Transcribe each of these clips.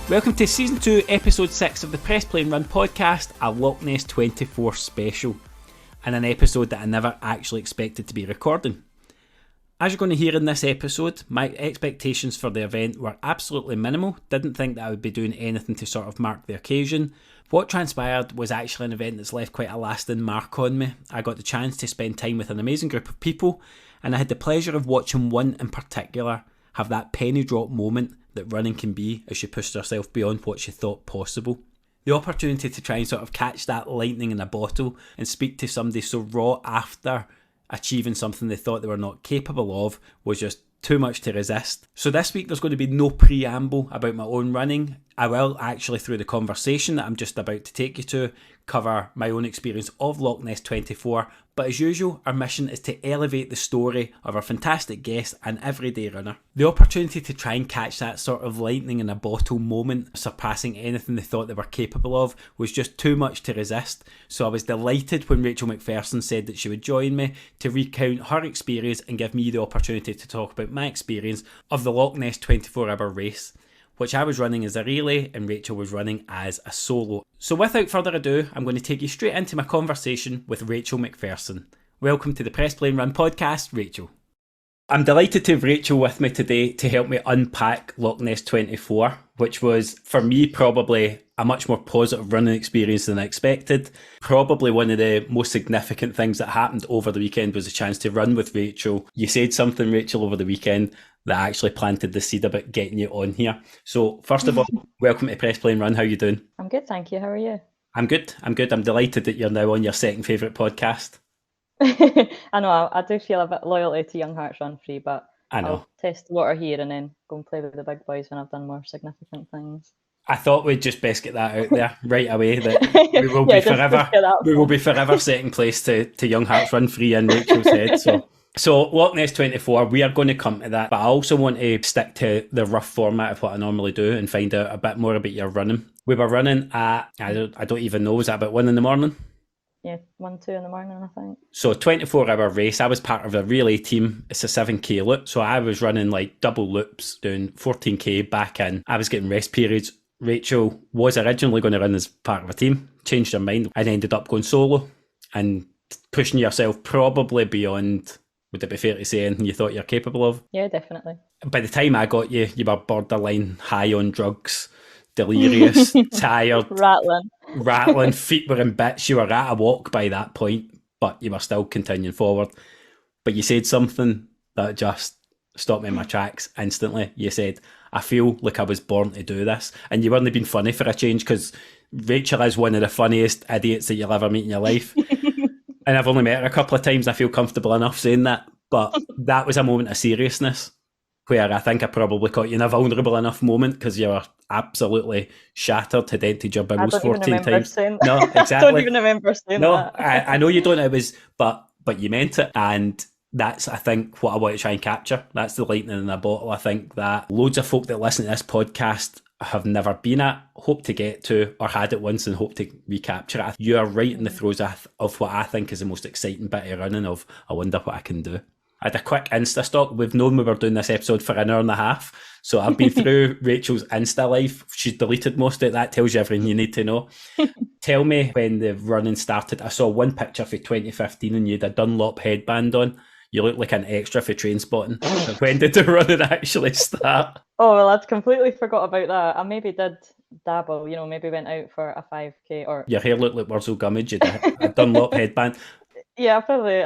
Welcome to Season 2, Episode 6 of the Press Play and Run podcast, a Loch Ness 24 special, and an episode that I never actually expected to be recording. As you're going to hear in this episode, my expectations for the event were absolutely minimal, didn't think that I would be doing anything to sort of mark the occasion. What transpired was actually an event that's left quite a lasting mark on me. I got the chance to spend time with an amazing group of people, and I had the pleasure of watching one in particular have that penny drop moment that running can be as she pushed herself beyond what she thought possible. The opportunity to try and sort of catch that lightning in a bottle and speak to somebody so raw after achieving something they thought they were not capable of was just too much to resist. So this week there's going to be no preamble about my own running. I will actually, through the conversation that I'm just about to take you to, cover my own experience of Loch Ness 24, but as usual, our mission is to elevate the story of our fantastic guest, an everyday runner. The opportunity to try and catch that sort of lightning in a bottle moment, surpassing anything they thought they were capable of, was just too much to resist. So I was delighted when Rachel MacPherson said that she would join me to recount her experience and give me the opportunity to talk about my experience of the Loch Ness 24-hour race, which I was running as a relay and Rachel was running as a solo. So without further ado, I'm going to take you straight into my conversation with Rachel MacPherson. Welcome to the Press Play and Run podcast, Rachel. I'm delighted to have Rachel with me today to help me unpack Loch Ness 24, which was, for me, probably a much more positive running experience than I expected. Probably one of the most significant things that happened over the weekend was a chance to run with Rachel. You said something, Rachel, over the weekend that actually planted the seed about getting you on here. So first of all, welcome to Press Play and Run. How are you doing? I'm good, thank you. How are you? I'm good. I'm delighted that you're now on your second favourite podcast. I know, I do feel a bit loyalty to Young Hearts Run Free, but I know. I'll test the water here and then go and play with the big boys when I've done more significant things. I thought we'd just best get that out there right away, that we will be forever second place to Young Hearts Run Free in Rachel's head. So Loch Ness 24, we are going to come to that, but I also want to stick to the rough format of what I normally do and find out a bit more about your running. We were running at, I don't even know, was that about 1 a.m? Yeah, 1, 2 in the morning, I think. So 24-hour race. I was part of a relay team. It's a 7k loop. So I was running like double loops, doing 14k back in. I was getting rest periods. Rachel was originally going to run as part of a team, changed her mind and ended up going solo and pushing yourself probably beyond, would it be fair to say, anything you thought you're capable of? Yeah, definitely. By the time I got you, you were borderline high on drugs, delirious, tired, rattling, feet were in bits. You were at a walk by that point, but you were still continuing forward. But you said something that just stopped me in my tracks instantly. You said, I feel like I was born to do this. And you weren't being funny for a change, because Rachel is one of the funniest idiots that you'll ever meet in your life. And I've only met her a couple of times. I feel comfortable enough saying that. But that was a moment of seriousness where I think I probably caught you in a vulnerable enough moment, because you were absolutely shattered, had emptied your bowels 14 times. No, exactly. I don't even remember saying that. I know you don't. It was, but you meant it, and that's, I think, what I want to try and capture. That's the lightning in a bottle. I think that loads of folk that listen to this podcast have never been at, hope to get to, or had it once and hope to recapture it. You are right in the throes of what I think is the most exciting bit of running, of I wonder what I can do. I had a quick Insta stalk. We've known we were doing this episode for an hour and a half. So I've been through Rachel's Insta life. She's deleted most of it. That tells you everything you need to know. Tell me when the running started. I saw one picture for 2015 and you had a Dunlop headband on. You look like an extra for Trainspotting. When did the running actually start? Oh, well, I'd completely forgot about that. I maybe did dabble, maybe went out for a 5k or... Your hair looked like Wurzel Gummidge. You had a Dunlop headband. Yeah, I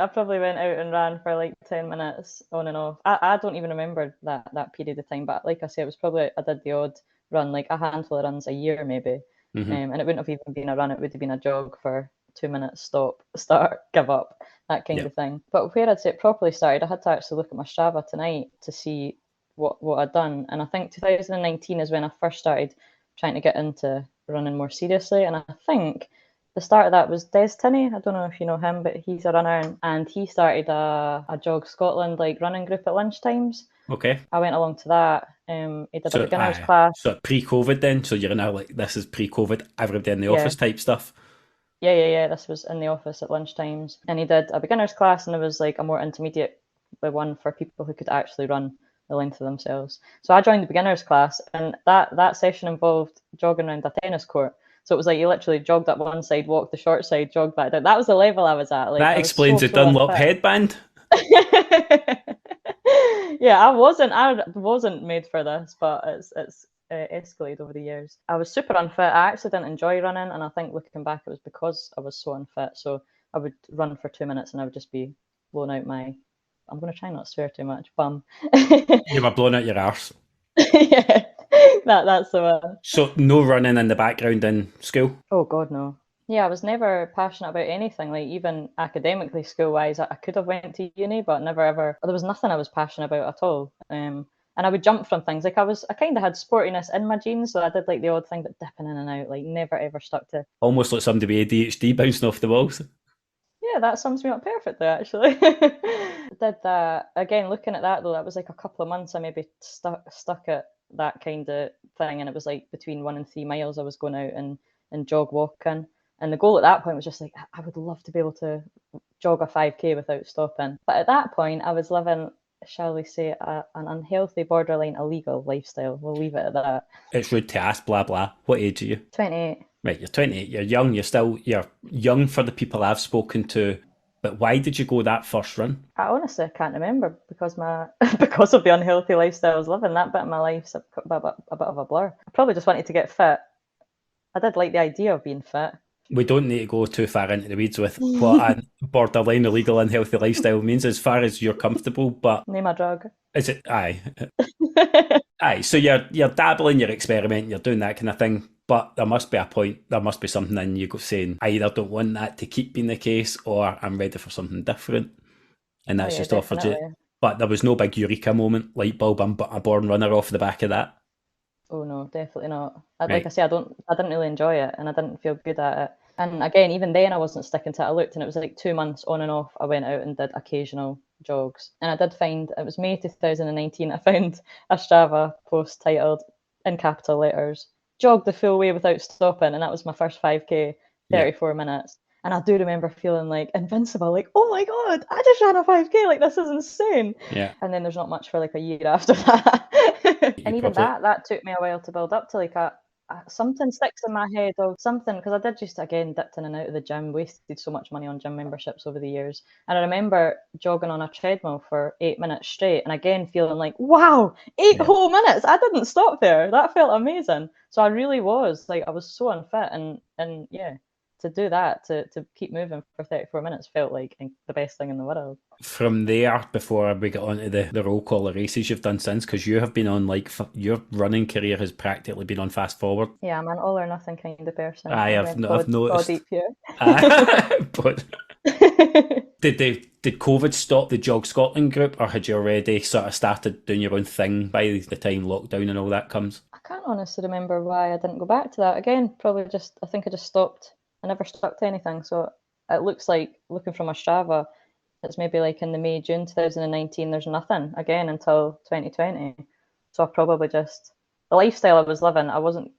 probably went out and ran for like 10 minutes on and off. I don't even remember that period of time, but like I say, it was probably, I did the odd run, like a handful of runs a year maybe. Mm-hmm. And it wouldn't have even been a run, it would have been a jog for 2 minutes, stop, start, give up, that kind of thing. But where I'd say it properly started, I had to actually look at my Strava tonight to see what I'd done. And I think 2019 is when I first started trying to get into running more seriously. And I think the start of that was Des Tinney. I don't know if you know him, but he's a runner, and he started a Jog Scotland like running group at lunchtimes. Okay. I went along to that. He did a beginner's class. So pre-COVID then? So you're now like, this is pre-COVID, everybody in the office type stuff? Yeah. This was in the office at lunchtimes. And he did a beginner's class, and it was like a more intermediate one for people who could actually run the length of themselves. So I joined the beginners class, and that session involved jogging around a tennis court. So it was like you literally jogged up one side, walked the short side, jogged back down. That was the level I was at. Like, That I was so explains the so Dunlop unfit. headband. Yeah, I wasn't made for this, but it's escalated over the years. I was super unfit. I actually didn't enjoy running, and I think looking back, it was because I was so unfit. So I would run for 2 minutes, and I would just be blown out my. I'm gonna try not to swear too much. Bum. You were blowing out your arse. Yeah, that's the one. So no running in the background in school? Oh God, no. Yeah, I was never passionate about anything. Like even academically, school wise, I could have went to uni, but never ever. There was nothing I was passionate about at all. And I would jump from things. Like I kind of had sportiness in my genes, so I did like the odd thing, but dipping in and out. Like never ever stuck to. Almost like somebody with ADHD bouncing off the walls. Yeah, that sums me up perfectly, actually. I did that again. Looking at that though, that was like a couple of months. I maybe stuck at that kind of thing, and it was like between 1 and 3 miles. I was going out and jog walking, and the goal at that point was just like I would love to be able to jog a 5K without stopping. But at that point, I was living, shall we say, an unhealthy, borderline illegal lifestyle. We'll leave it at that. It's rude to ask, blah blah. What age are you? 28. Right, you're 28. You're young. You're young for the people I've spoken to. But why did you go that first run? I honestly can't remember because my because of the unhealthy lifestyle I was living. That bit of my life's a bit of a blur. I probably just wanted to get fit. I did like the idea of being fit. We don't need to go too far into the weeds with what a borderline illegal unhealthy lifestyle means, as far as you're comfortable. But Name a drug. is it? Aye, aye. So you're dabbling, you're experimenting, you're doing that kind of thing. But there must be a point. There must be something in you saying, I either don't want that to keep being the case, or I'm ready for something different. And Oh that's yeah, just offered you. definitely. But there was no big eureka moment, light bulb. I'm a born runner off the back of that. Oh no, definitely not. Like I Right. say, I didn't really enjoy it, and I didn't feel good at it. And again, even then, I wasn't sticking to it. I looked, and it was like 2 months on and off. I went out and did occasional jogs, and I did find it was May 2019. I found a Strava post titled in capital letters "Jog the full way without stopping," and that was my first 5K, Yeah. 34 minutes. And I do remember feeling like invincible, like, oh my God, I just ran a 5K, like this is insane. Yeah. And then there's not much for like a year after that. You And even probably. that took me a while to build up to like something sticks in my head of something because I did just again dipped in and out of the gym, wasted so much money on gym memberships over the years. And I remember jogging on a treadmill for 8 minutes straight and again feeling like, wow, eight Yeah. whole minutes. I didn't stop there. That felt amazing. So I really was like I was so unfit and yeah, to do that, to keep moving for 34 minutes felt like the best thing in the world. From there, before we get on to the roll call of races you've done since, because you have been on like your running career has practically been on fast forward. Yeah, I'm an all or nothing kind of person. I I have went I've God noticed. deep here. But did COVID stop the Jog Scotland group, or had you already sort of started doing your own thing by the time lockdown and all that comes? I can't honestly remember why I didn't go back to that. Again, probably just I think I just stopped. I never stuck to anything. So it looks like looking from my Strava, it's maybe like in the May, June 2019, there's nothing again until 2020. So I probably just the lifestyle I was living, I wasn't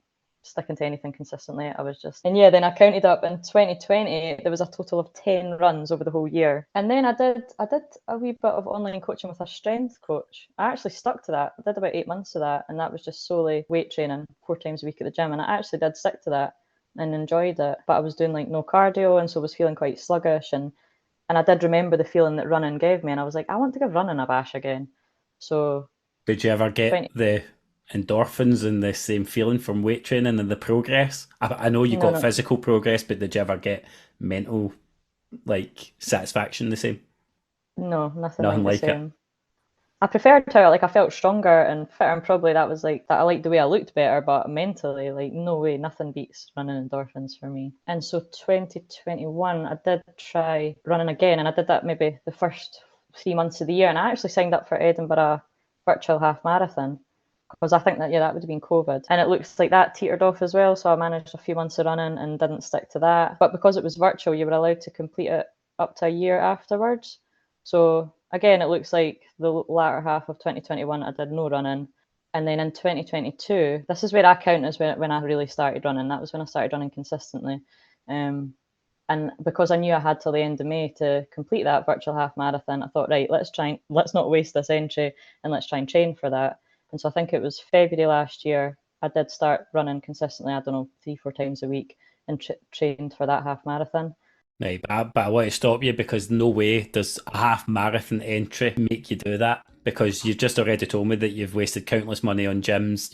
sticking to anything consistently. I was just and yeah, then I counted up in 2020 there was a total of 10 runs over the whole year. And then I did a wee bit of online coaching with a strength coach. I actually stuck to that. I did about 8 months of that and that was just solely weight training 4 times a week at the gym. And I actually did stick to that and enjoyed it. But I was doing like no cardio and so I was feeling quite sluggish and I did remember the feeling that running gave me and I was like, I want to give running a bash again. So Did you ever get 20 the endorphins and the same feeling from weight training and the progress? I know you no got no physical progress, but did you ever get mental like satisfaction the same? no nothing Nothing like the like it. same. I preferred how like I felt stronger and fitter, and probably that was like that. I liked the way I looked better, but mentally, like no way, nothing beats running endorphins for me. And so 2021, I did try running again, and I did that maybe the first 3 months of the year, and I actually signed up for Edinburgh virtual half marathon because I think that yeah that would have been COVID, and it looks like that teetered off as well. So I managed a few months of running and didn't stick to that, but because it was virtual, you were allowed to complete it up to a year afterwards. So again, it looks like the latter half of 2021, I did no running. And then in 2022, this is where I count as when I really started running. That was when I started running consistently. Um, And because I knew I had till the end of May to complete that virtual half marathon, I thought, right, let's not waste this entry and let's try and train for that. And so I think it was February last year, I did start running consistently, I don't know, 3-4 times a week, and trained for that half marathon. Right, but I want to stop you because no way does a half marathon entry make you do that, because you've just already told me that you've wasted countless money on gyms,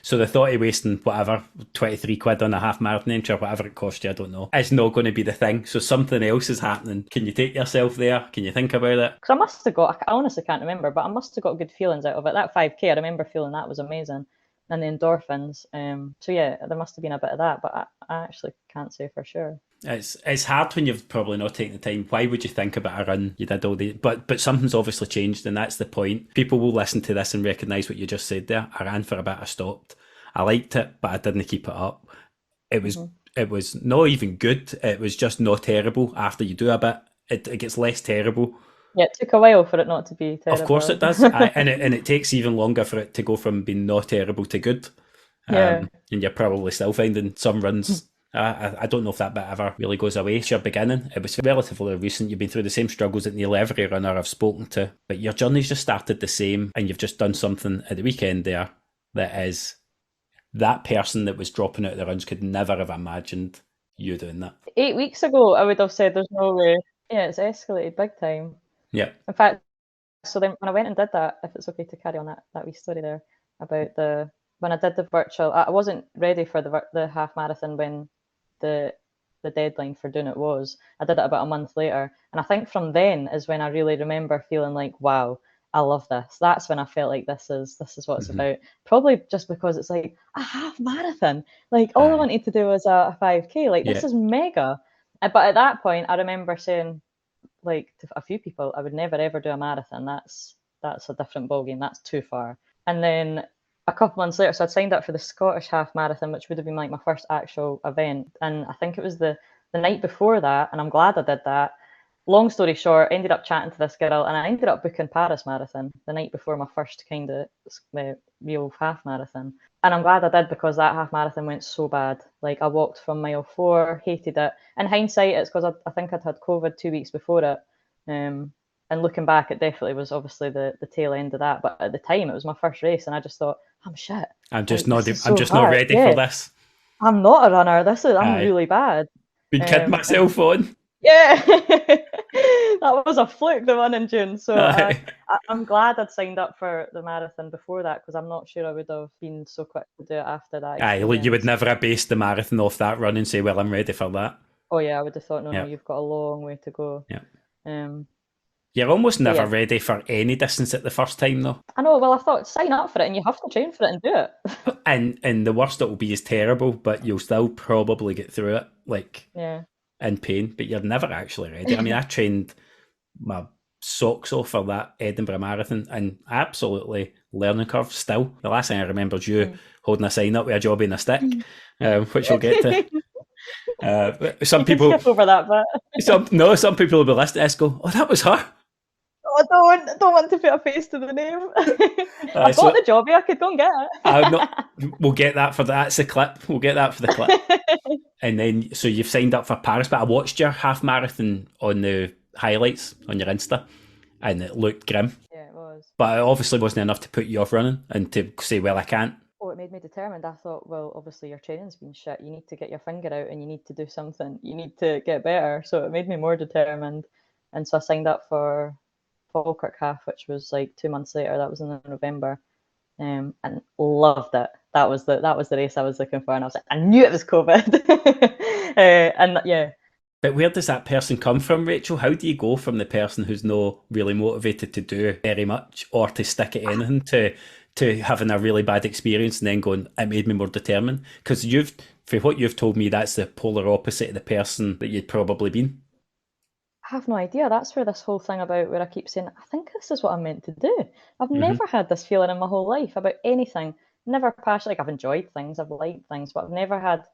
so the thought of wasting whatever, 23 quid on a half marathon entry or whatever it cost you, I don't know, it's not going to be the thing. So something else is happening. Can you take yourself there? Can you think about it? Because I must have got, I honestly can't remember, but I must have got good feelings out of it. That 5K, I remember feeling that was amazing. And the endorphins. So yeah, there must have been a bit of that, but I actually can't say for sure. It's hard when you've probably not taken the time. Why would you think about a run? You did all the but something's obviously changed, and that's the point. People will listen to this and recognise what you just said there. I ran for a bit, I stopped. I liked it, but I didn't keep it up. It was not even good. It was just not terrible. After you do a bit, it gets less terrible. Yeah, it took a while for it not to be terrible. Of course it does. And it takes even longer for it to go from being not terrible to good. Yeah. And you're probably still finding some runs. I don't know if that bit ever really goes away. It's your beginning. It was relatively recent. You've been through the same struggles that nearly every runner I've spoken to, but your journey's just started the same, and you've just done something at the weekend there that is, that person that was dropping out of the runs could never have imagined you doing that. 8 weeks ago, I would have said there's no way. Yeah, it's escalated big time. Yeah. In fact, so then when I went and did that, if it's okay to carry on that wee story there about when I did the virtual, I wasn't ready for the half marathon when the deadline for doing it was. I did it about a month later, and I think from then is when I really remember feeling like, wow, I love this. That's when I felt like this is what it's about. Probably just because it's like a half marathon. Like all I wanted to do was a 5K. Like this is mega. But at that point, I remember saying, like, to a few people, I would never ever do a marathon. That's a different ballgame. That's too far. And then a couple months later, so I'd signed up for the Scottish half marathon, which would have been like my first actual event. And I think it was the night before that, and I'm glad I did that. Long story short, ended up chatting to this girl, and I ended up booking Paris Marathon the night before my first kind of real half marathon. And I'm glad I did, because that half marathon went so bad. Like I walked from mile 4, hated it. In hindsight, it's because I think I'd had COVID 2 weeks before it. And looking back, it definitely was obviously the tail end of that. But at the time, it was my first race, and I just thought, I'm shit. I'm just not ready for this. I'm not a runner. I'm really bad. Been kidding myself on. Yeah, that was a fluke, the one in June. So I'm glad I'd signed up for the marathon before that, because I'm not sure I would have been so quick to do it after that. You would never have based the marathon off that run and say, well, I'm ready for that. Oh yeah, I would have thought, no, you've got a long way to go. Yeah. You're almost never ready for any distance at the first time, though. I know. Well, I thought, sign up for it and you have to train for it and do it. and the worst it will be is terrible, but you'll still probably get through it, like in pain. But you're never actually ready. I mean, I trained my socks off for that Edinburgh Marathon, and absolutely learning curve still. The last thing I remember is you holding a sign up with a jobby and a stick, which we'll get to. Some people skip over that bit. Some people will be listening to this go, oh, that was her. Oh, I don't want to put a face to the name. I bought the jobby, I could go and get it. We'll get that for that's the clip. We'll get that for the clip. And then, so you've signed up for Paris, but I watched your half marathon on the highlights on your Insta, and it looked grim. Yeah, it was. But it obviously wasn't enough to put you off running and to say, well, I can't. Oh, it made me determined. I thought, well, obviously your training's been shit. You need to get your finger out and you need to do something. You need to get better. So it made me more determined. And so I signed up for Falkirk Half, which was like 2 months later. That was in November, and loved it. That was the race I was looking for, and I was like, I knew it was COVID. And yeah. But where does that person come from, Rachel? How do you go from the person who's not really motivated to do very much or to stick at anything to having a really bad experience and then going, it made me more determined? Because for what you've told me, that's the polar opposite of the person that you'd probably been. I have no idea. That's where this whole thing about where I keep saying, I think this is what I'm meant to do. I've never had this feeling in my whole life about anything. Never passionate. Like, I've enjoyed things, I've liked things, but I've never had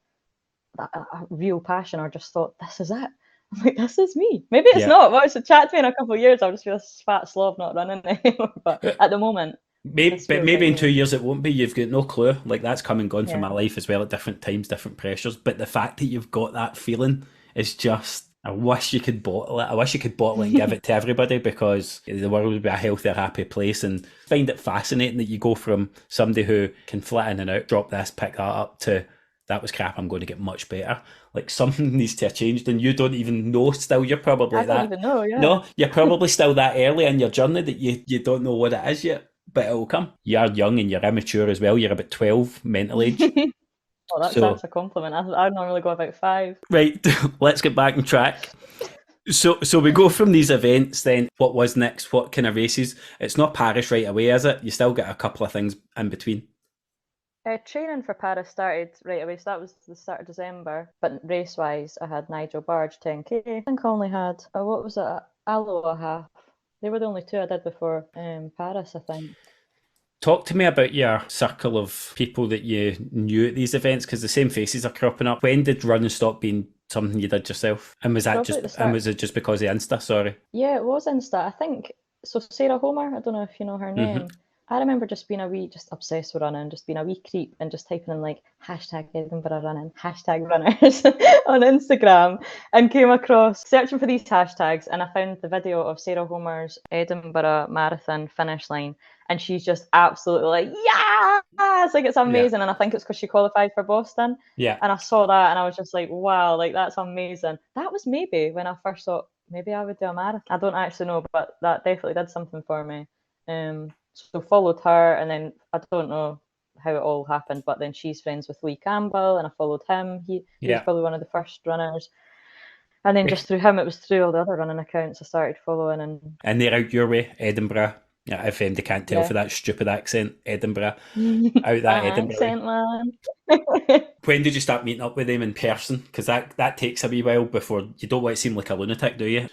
a real passion or just thought, this is it. I'm like, this is me. Maybe it's not. Well, so chat to me in a couple of years, I'll just be this fat slob not running anymore. But at the moment, maybe in 2 years it won't be. You've got no clue. Like, that's come and gone from my life as well at different times, different pressures. But the fact that you've got that feeling is just, I wish you could bottle it. I wish you could bottle it and give it to everybody, because the world would be a healthier, happy place. And I find it fascinating that you go from somebody who can flit in and out, drop this, pick that up, to that was crap, I'm going to get much better. Like, something needs to have changed, and you don't even know still. You're probably I don't that. even know, yeah. No, you're probably still that early in your journey that you don't know what it is yet, but it will come. You're young and you're immature as well. You're about 12 mental age. Oh, that's a compliment. I normally go about 5. Right, let's get back on track. So we go from these events then. What was next? What kind of races? It's not Paris right away, is it? You still get a couple of things in between. Training for Paris started right away, so that was the start of December. But race-wise, I had Nigel Barge 10k. I think I only had, what was it, Aloha half. They were the only 2 I did before Paris, I think. Talk to me about your circle of people that you knew at these events, because the same faces are cropping up. When did running stop being something you did yourself? And was that was it just because of Insta? Sorry. Yeah, it was Insta. I think so. Sarah Homer, I don't know if you know her name. I remember just being just obsessed with running, just being a wee creep and just typing in like hashtag Edinburgh running, hashtag runners on Instagram, and came across searching for these hashtags, and I found the video of Sarah Homer's Edinburgh Marathon finish line, and she's just absolutely like, yeah, it's like, it's amazing. And I think it's because she qualified for Boston. Yeah. And I saw that and I was just like, wow, like that's amazing. That was maybe when I first thought maybe I would do a marathon. I don't actually know, but that definitely did something for me. So followed her, and then I don't know how it all happened, but then she's friends with Lee Campbell, and I followed him. He was probably one of the first runners. And then just through him, it was through all the other running accounts I started following. And they're out your way, Edinburgh. Yeah, if they can't tell for that stupid accent, Edinburgh. Out that Edinburgh accent, man. When did you start meeting up with them in person? Because that takes a wee while before. You don't want to seem like a lunatic, do you?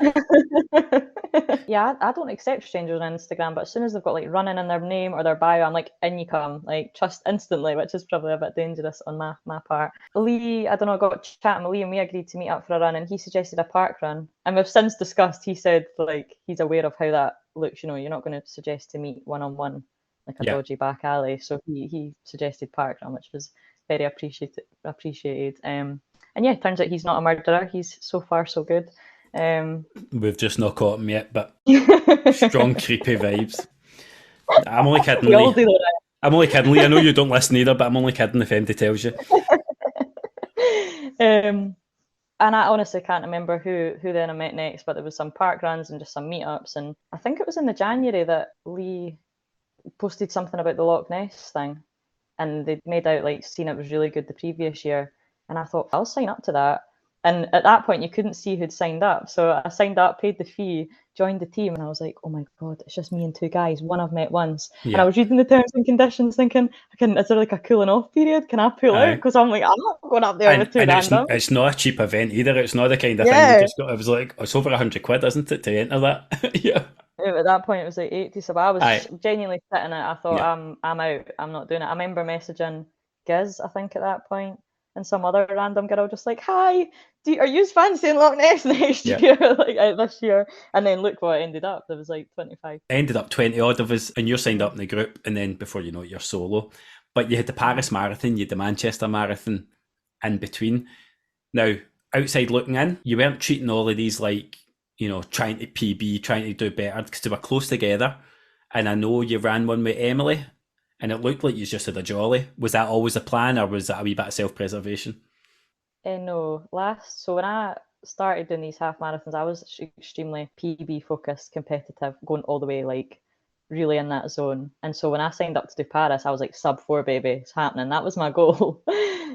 Yeah, I don't accept strangers on Instagram, but as soon as they've got like running in their name or their bio, I'm like, in you come, like trust instantly, which is probably a bit dangerous on my part. Lee, I don't know, got chatting with Lee and we agreed to meet up for a run, and he suggested a park run. And we've since discussed, he said like he's aware of how that looks, you know, you're not going to suggest to meet one-on-one like a dodgy back alley. So he suggested park run, which was very appreciated. And yeah, it turns out he's not a murderer. He's so far so good. We've just not caught him yet, but strong creepy vibes. I'm only kidding, Lee. I'm only kidding, Lee. I know you don't listen either, but I'm only kidding if anybody tells you. And I honestly can't remember who then I met next, but there was some park runs and just some meetups. And I think it was in the January that Lee posted something about the Loch Ness thing, and they'd made out like seen it was really good the previous year. And I thought, I'll sign up to that. And at that point, you couldn't see who'd signed up. So I signed up, paid the fee, joined the team, and I was like, oh my God, it's just me and 2 guys. One I've met once. And I was reading the terms and conditions thinking, is there like a cooling off period? Can I pull out? Because I'm like, I'm not going up there with 2 randoms. It's not a cheap event either. It's not the kind of thing you just got. It was like, it's over £100, isn't it, to enter that? Yeah. At that point, it was like 80. So I was genuinely sitting it. I thought, I'm out. I'm not doing it. I remember messaging Giz, I think, at that point, and some other random girl just like, hi, are you fancying Loch Ness next year? Like this year. And then look what it ended up. There was like 25. Ended up 20 odd of us, and you're signed up in the group, and then before you know it, you're solo. But you had the Paris Marathon, you had the Manchester Marathon in between. Now, outside looking in, you weren't treating all of these like, you know, trying to PB, trying to do better, because they were close together. And I know you ran one with Emily, and it looked like you just had a jolly. Was that always a plan, or was that a wee bit of self-preservation? No, so when I started doing these half marathons, I was extremely PB focused, competitive, going all the way, like really in that zone. And so when I signed up to do Paris, I was like sub 4, baby, it's happening. That was my goal.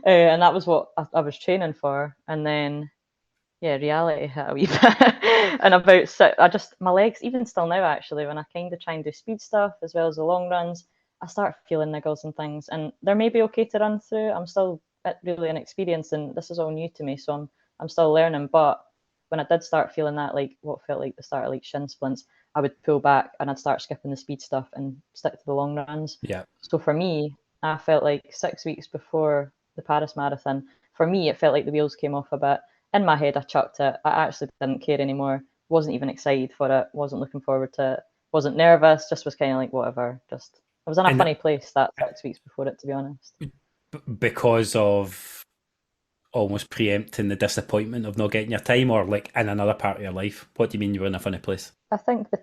And that was what I was training for. And then reality hit a wee bit. And my legs, even still now actually, when I kind of try and do speed stuff as well as the long runs, I start feeling niggles and things, and they're maybe okay to run through. I'm still really inexperienced, and this is all new to me, so I'm still learning. But when I did start feeling that, like what felt like the start of like shin splints, I would pull back and I'd start skipping the speed stuff and stick to the long runs. Yeah. So for me, I felt like 6 weeks before the Paris Marathon, for me, it felt like the wheels came off a bit. In my head, I chucked it. I actually didn't care anymore. Wasn't even excited for it. Wasn't looking forward to it. Wasn't nervous. Just was kind of like, whatever. Just I was in a funny place that 6 weeks before it, to be honest. Because of almost preempting the disappointment of not getting your time, or like in another part of your life? What do you mean you were in a funny place? I think the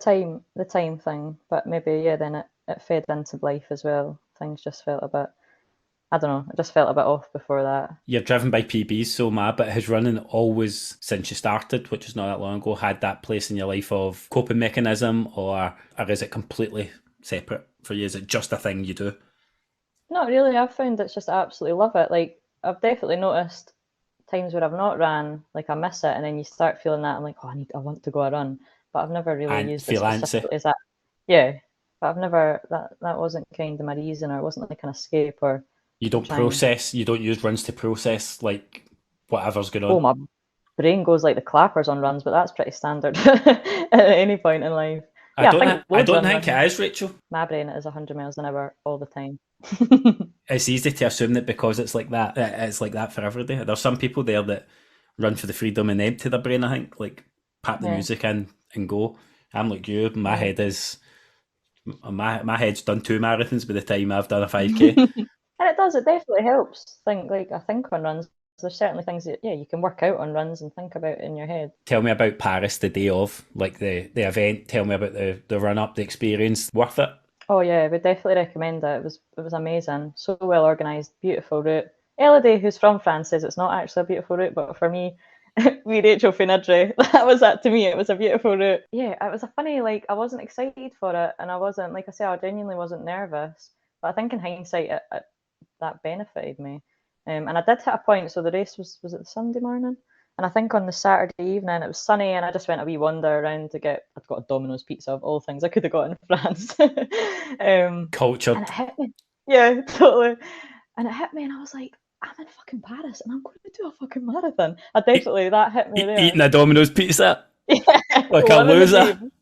time thing, but maybe yeah, then it fed into life as well. Things just felt a bit, I don't know, it just felt a bit off before that. You're driven by PBs, so mad, but has running always, since you started, which is not that long ago, had that place in your life of coping mechanism, or is it completely separate for you? Is it just a thing you do? Not really. I've found it's just I absolutely love it. Like I've definitely noticed times where I've not ran, like I miss it, and then you start feeling that I'm like, oh, I want to go a run, but I've never really And used it feel antsy. specifically as that. Yeah, but I've never that wasn't kind of my reason, or it wasn't like an escape, or You I'm don't trying. process, you don't use runs to process like whatever's going Oh, on. my brain goes like the clappers on runs, but that's pretty standard at any point in life. I Yeah, I don't, think I loads don't on think runs. it is, Rachel. My brain is 100 miles an hour all the time. It's easy to assume that because it's like that, it's like that for everybody. There's some people there that run for the freedom and empty their brain, I think, like pat the Yeah, music in and go. I'm like you, yeah. my head's done 2 marathons by the time I've done a 5K. And it does, it definitely helps. I think on runs, there's certainly things that yeah, you can work out on runs and think about in your head. Tell me about Paris the day of, like the event. Tell me about the run up, the experience. Worth it? Oh yeah, I would definitely recommend it. It was amazing. So well organised, beautiful route. Elodie, who's from France, says it's not actually a beautiful route, but for me, we Rachel Finidre, that was that to me. It was a beautiful route. Yeah, it was a funny, like I wasn't excited for it, and I wasn't, like I say, I genuinely wasn't nervous. But I think in hindsight, that benefited me. And I did hit a point. So the race was it the Sunday morning? And I think on the Saturday evening it was sunny, and I just went a wee wander around to get. I'd got a Domino's pizza of all things I could have got in France, and Cultured. it hit me. Yeah, totally. And it hit me, and I was like, I'm in fucking Paris, and I'm going to do a fucking marathon. I E- definitely that hit me Eating there. a Domino's pizza Yeah, like a living the loser. dream.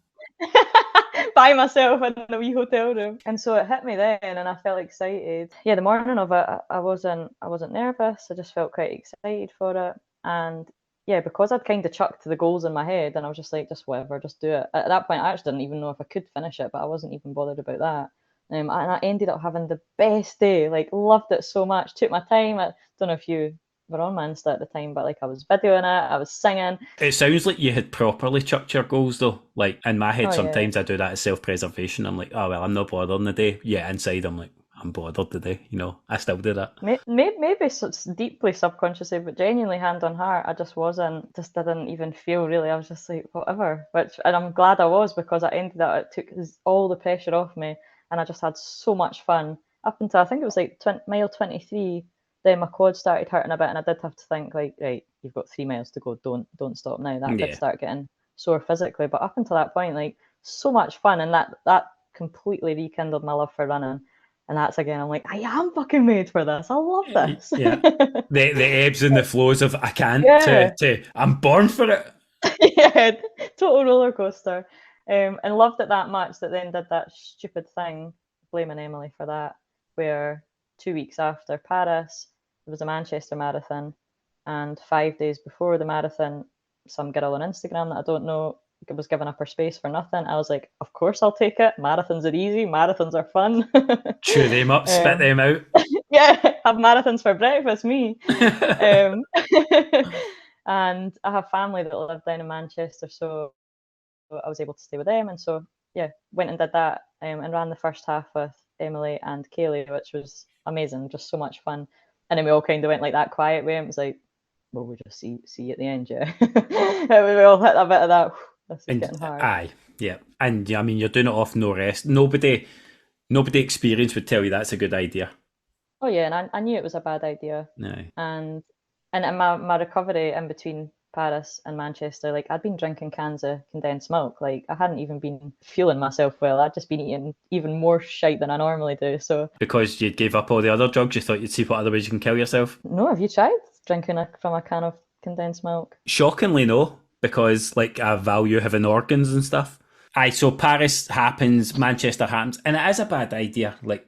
By myself in a wee hotel room. And so it hit me then and I felt excited. Yeah, the morning of it I wasn't nervous. I just felt quite excited for it. And yeah, because I'd kind of chucked the goals in my head and I was just like, just whatever, just do it. At that point I actually didn't even know if I could finish it, but I wasn't even bothered about that. And I ended up having the best day, like loved it so much, took my time. I don't know if you were on my Insta at the time, but like I was videoing it, I was singing. It sounds like you had properly chucked your goals though. Like in my head, Oh yeah. sometimes I do that as self-preservation. I'm like, oh well, I'm not bothered on the day. Yeah, inside I'm like, I'm bothered today. I still do that. Maybe deeply subconsciously, but genuinely hand on heart, I just wasn't, just didn't even feel really. I was just like, whatever. And I'm glad I was because I ended up, it took all the pressure off me and I just had so much fun up until I think it was like mile 23. Then my quad started hurting a bit and I did have to think like, right, you've got 3 miles to go. Don't stop now. That did Yeah. start getting sore physically, but up until that point, like so much fun and that completely rekindled my love for running. And that's again, I'm like, I am fucking made for this. I love this. Yeah. The ebbs and the flows of I can't Yeah, to I'm born for it. yeah, total roller coaster. And loved it that much that then did that stupid thing, blaming Emily for that, where 2 weeks after Paris, there was a Manchester marathon, and 5 days before the marathon, some girl on Instagram that I don't know was giving up her space for nothing. I was like, of course I'll take it. Marathons are easy. Marathons are fun. Chew them up, spit um, them out. yeah, have marathons for breakfast, me. Um, and I have family that live down in Manchester, so I was able to stay with them. And so, yeah, went and did that and ran the first half with Emily and Kaylee, which was amazing, just so much fun. And then we all kind of went like that quiet way. And it was like, well, we'll just see you at the end, yeah. We all hit a bit of that. This is And getting hard. aye, yeah. And yeah, I mean you're doing it off no rest. Nobody experienced would tell you that's a good idea. Oh yeah, and I knew it was a bad idea. No. And in my recovery in between Paris and Manchester, like I'd been drinking cans of condensed milk. Like I hadn't even been feeling myself well. I'd just been eating even more shite than I normally do. So Because you gave up all the other drugs, you thought you'd see what other ways you can kill yourself. no, have you tried drinking from a can of condensed milk? Shockingly, no, because like I value having organs and stuff. Aye, so Paris happens, Manchester happens, and it is a bad idea. Like,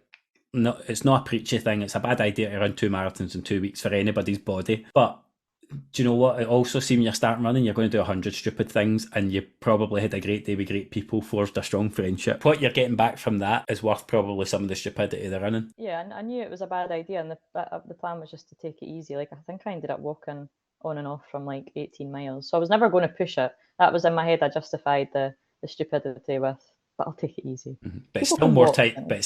no, it's not a preachy thing. It's a bad idea to run 2 marathons in 2 weeks for anybody's body. But Do you know what? It also seems you're starting running, you're going to do 100 stupid things, and you probably had a great day with great people, forged a strong friendship. What you're getting back from that is worth probably some of the stupidity of the running. Yeah, and I knew it was a bad idea, and the plan was just to take it easy. Like I think I ended up walking on and off from like 18 miles, so I was never going to push it. That was in my head. I justified the stupidity with, but I'll take it easy. But it's People still can more walk. tight. But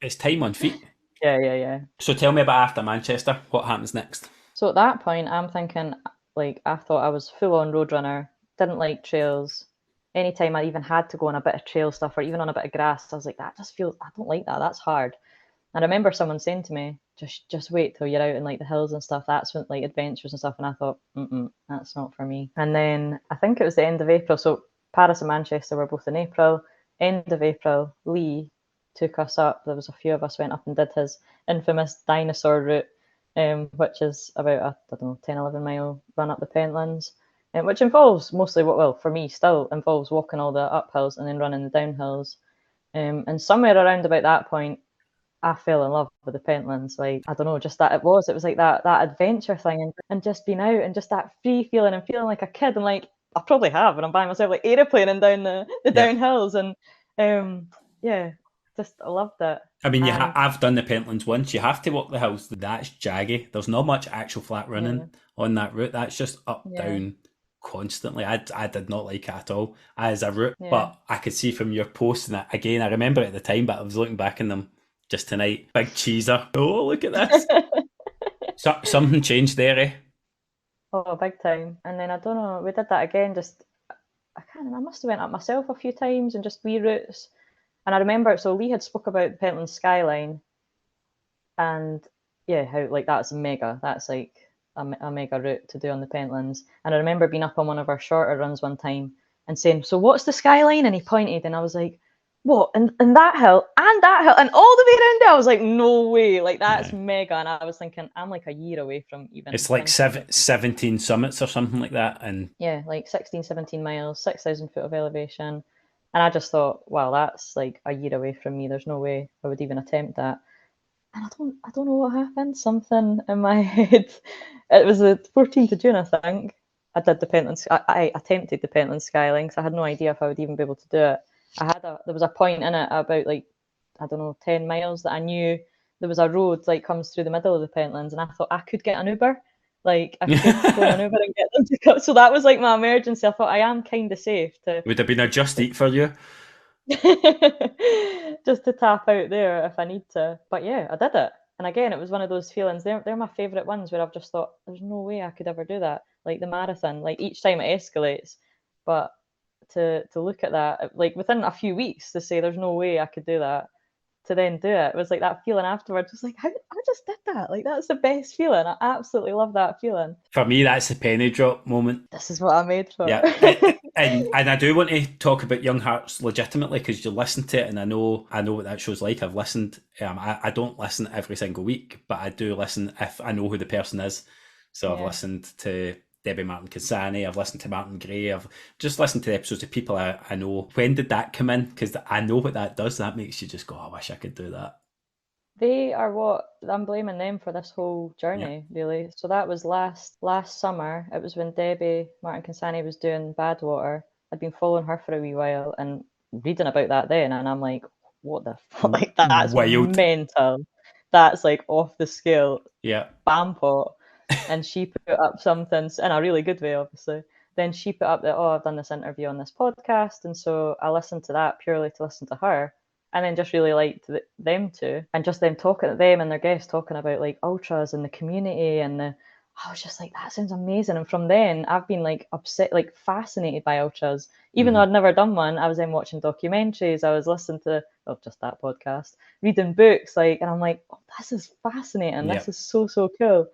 it's time on feet. Yeah. So tell me about after Manchester. What happens next? So at that point, I'm thinking, like, I thought I was full on road runner, didn't like trails. Anytime I even had to go on a bit of trail stuff or even on a bit of grass, I was like, that just feels, I don't like that. That's hard. And I remember someone saying to me, just wait till you're out in like the hills and stuff. That's when like adventures and stuff. And I thought, that's not for me. And then I think it was the end of April. So Paris and Manchester were both in April. End of April, Lee took us up. There was a few of us went up and did his infamous dinosaur route, which is about a, I don't know, 10, 11 mile run up the Pentlands, which involves mostly well, for me, still involves walking all the uphills and then running the downhills. And somewhere around about that point, I fell in love with the Pentlands. Like, I don't know, just that it was like that adventure thing and just being out and just that free feeling and feeling like a kid. And like, I probably have when I'm by myself, like aeroplaning down the down hills. And yeah, just I loved it. I mean, And I've done the Pentlands once. You have to walk the hills. That's jaggy. There's not much actual flat running on that route. That's just up, down constantly. I did not like it at all as a route. But I could see from your posts, and again, I remember at the time, but I was looking back in them just tonight. Big cheeser. Oh, look at this. So, something changed there, eh? Oh, big time. And then I don't know, we did that again. Just I can't remember. I must have went up myself a few times and just wee routes. And I remember, so Lee had spoke about the Pentland skyline, and yeah, how like that's mega. That's like a mega route to do on the Pentlands. And I remember being up on one of our shorter runs one time and saying, "So what's the skyline?" And he pointed, and I was like, "What?" And that hill, and that hill, and all the way around there. I was like, "No way! Like that's mega!" And I was thinking, I'm like a year away from even. It's like 17 summits or something like that, and yeah, like 16, 17 miles, 6,000 foot of elevation. And I just thought, wow, that's like a year away from me. There's no way I would even attempt that. And I don't know what happened. Something in my head. It was the 14th of June, I think. I did the Pentland. I attempted the Pentland Skyline because I had no idea if I would even be able to do it. There was a point in it about like, I don't know, 10 miles that I knew there was a road like comes through the middle of the Pentlands, and I thought I could get an Uber. Like I could go on an Uber and get them to come. So that was like my emergency. I thought I am kind of safe to. would have been a Just Eat for you. Just to tap out there if I need to. But yeah, I did it. And again, it was one of those feelings. They're my favourite ones where I've just thought, there's no way I could ever do that. Like the marathon, like each time it escalates. But to look at that, like within a few weeks, to say there's no way I could do that, to then do it was like that feeling afterwards. Was like, how I just did that. Like that's the best feeling. I absolutely love that feeling. For me, that's the penny drop moment. This is what I'm made for. Yeah, and I do want to talk about Young Hearts legitimately because you listen to it, and I know what that show's like. I've listened. I don't listen every single week, but I do listen if I know who the person is. So I've listened to Debbie Martin Cassani, I've listened to Martin Gray, I've just listened to the episodes of people I know. When did that come in? Because I know what that does. That makes you just go, I wish I could do that. They are what I'm blaming them for this whole journey, really. So that was last summer. It was when Debbie Martin Cassani was doing Badwater. I'd been following her for a wee while and reading about that then, and I'm like, what the fuck? Like that's wild. Mental. That's like off the scale. Yeah. Bampot. And she put up something in a really good way, obviously. Then she put up that, I've done this interview on this podcast, and so I listened to that purely to listen to her. And then just really liked them two, and just them talking to them and their guests talking about like ultras and the community, and I was just like, that sounds amazing. And from then I've been like fascinated by ultras, even though I'd never done one. I was then watching documentaries, I was listening to just that podcast, reading books, and I'm like, this is fascinating. This is so cool.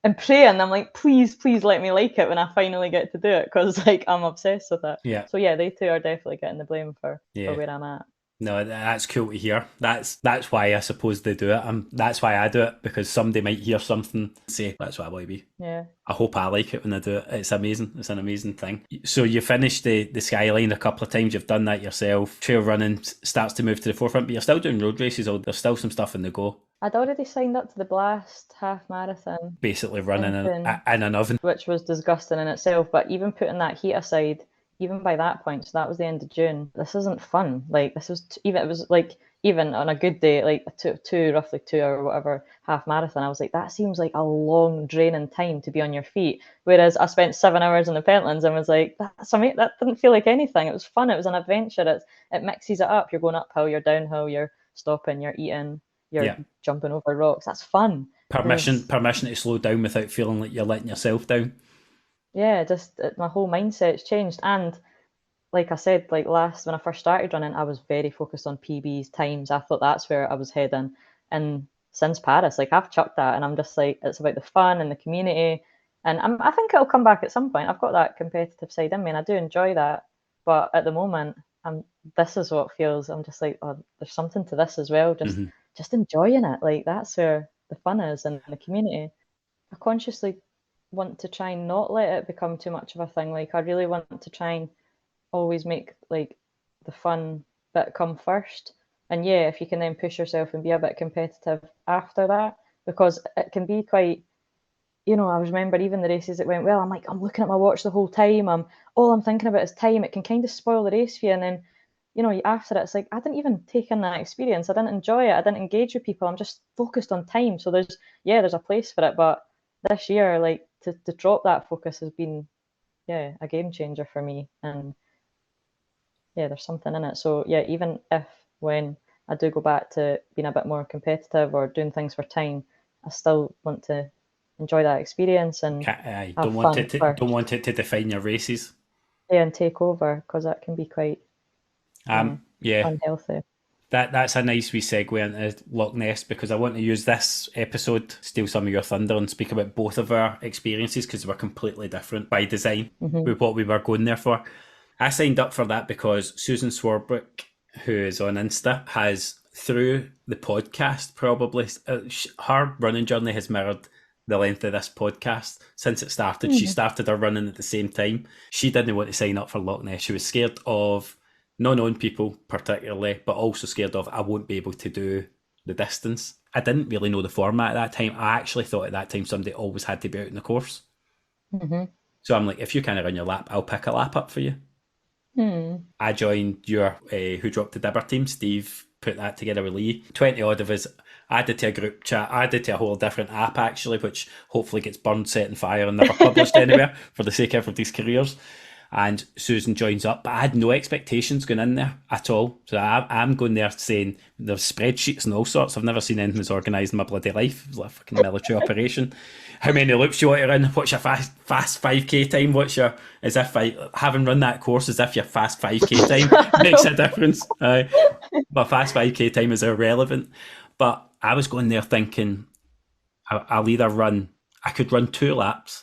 And praying, I'm like, please let me like it when I finally get to do it, because I'm obsessed with it. Yeah. So yeah, they two are definitely getting the blame for where I'm at. No, that's cool to hear. That's why I suppose they do it. That's why I do it, because somebody might hear something and say, that's what I want to be. Yeah. I hope I like it when I do it. It's amazing. It's an amazing thing. So you finished the Skyline a couple of times. You've done that yourself. Trail running starts to move to the forefront, but you're still doing road races. Or there's still some stuff in the go. I'd already signed up to the Blast half marathon Basically running thinking, in an oven. which was disgusting in itself. But even putting that heat aside, even by that point, so that was the end of June. This isn't fun. Like this was even it was like even on a good day, like a roughly 2 hour whatever half marathon. I was like, that seems like a long draining time to be on your feet. Whereas I spent 7 hours in the Pentlands and was like, that didn't feel like anything. It was fun. It was an adventure. It mixes it up. You're going uphill, you're downhill, you're stopping, you're eating, you're Yeah. jumping over rocks. That's fun. Permission to slow down without feeling like you're letting yourself down. Yeah, just my whole mindset's changed. And like I said, like last when I first started running, I was very focused on PBs, times. I thought that's where I was heading. And since Paris, like I've chucked that, and I'm just like, it's about the fun and the community. And I think it'll come back at some point. I've got that competitive side in me, and I do enjoy that. But at the moment, this is what feels. I'm just like, oh, there's something to this as well. Just enjoying it. Like that's where the fun is and the community. I consciously want to try and not let it become too much of a thing. Like I really want to try and always make like the fun bit come first. And yeah, if you can then push yourself and be a bit competitive after that, because it can be quite, I remember even the races that went well, I'm like, I'm looking at my watch the whole time. All I'm thinking about is time. It can kind of spoil the race for you. And then, after it, it's like, I didn't even take in that experience. I didn't enjoy it. I didn't engage with people. I'm just focused on time. So there's a place for it. But this year, like to drop that focus has been, a game changer for me. And yeah, there's something in it. So yeah, even if when I do go back to being a bit more competitive or doing things for time, I still want to enjoy that experience and have fun first. Don't want it to define your races. Yeah, and take over because that can be quite Yeah. unhealthy. That's a nice wee segue into Loch Ness, because I want to use this episode, steal some of your thunder, and speak about both of our experiences, because we're completely different by design with what we were going there for. I signed up for that because Susan Swarbrick, who is on Insta, has, through the podcast, probably her running journey has mirrored the length of this podcast since it started. She started her running at the same time. She didn't want to sign up for Loch Ness. She was scared of non-known people particularly, but also scared of I won't be able to do the distance. I didn't really know the format at that time. I actually thought at that time somebody always had to be out in the course. So I'm like, if you kind of run your lap, I'll pick a lap up for you. I joined your Who Dropped the Dibber team. Steve put that together with Lee. 20 odd of us added to a group chat, added to a whole different app actually, which hopefully gets burned, set on fire and never published anywhere for the sake of everybody's careers. And Susan joins up, but I had no expectations going in there at all. So I'm going there saying there's spreadsheets and all sorts. I've never seen anything as organised in my bloody life. It was like a fucking military operation. How many loops you want to run? What's your fast 5k time? As if having run that course, as if your fast 5k time makes a difference. My fast 5k time is irrelevant. But I was going there thinking I'll either I could run 2 laps,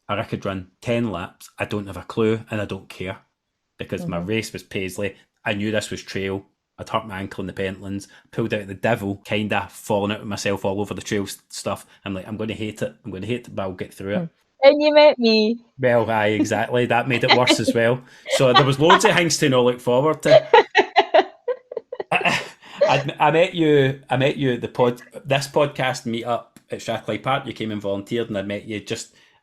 or I could run 10 laps. I don't have a clue and I don't care, because my race was Paisley. I knew this was trail. I'd hurt my ankle in the Pentlands, pulled out the devil, kind of falling out of myself all over the trail stuff. I'm like, I'm going to hate it, but I'll get through it. And you met me. Well, aye, exactly. That made it worse as well. So there was loads of things to not look forward to. I met you this podcast meet up at Strathclyde Park. You came and volunteered, and I met you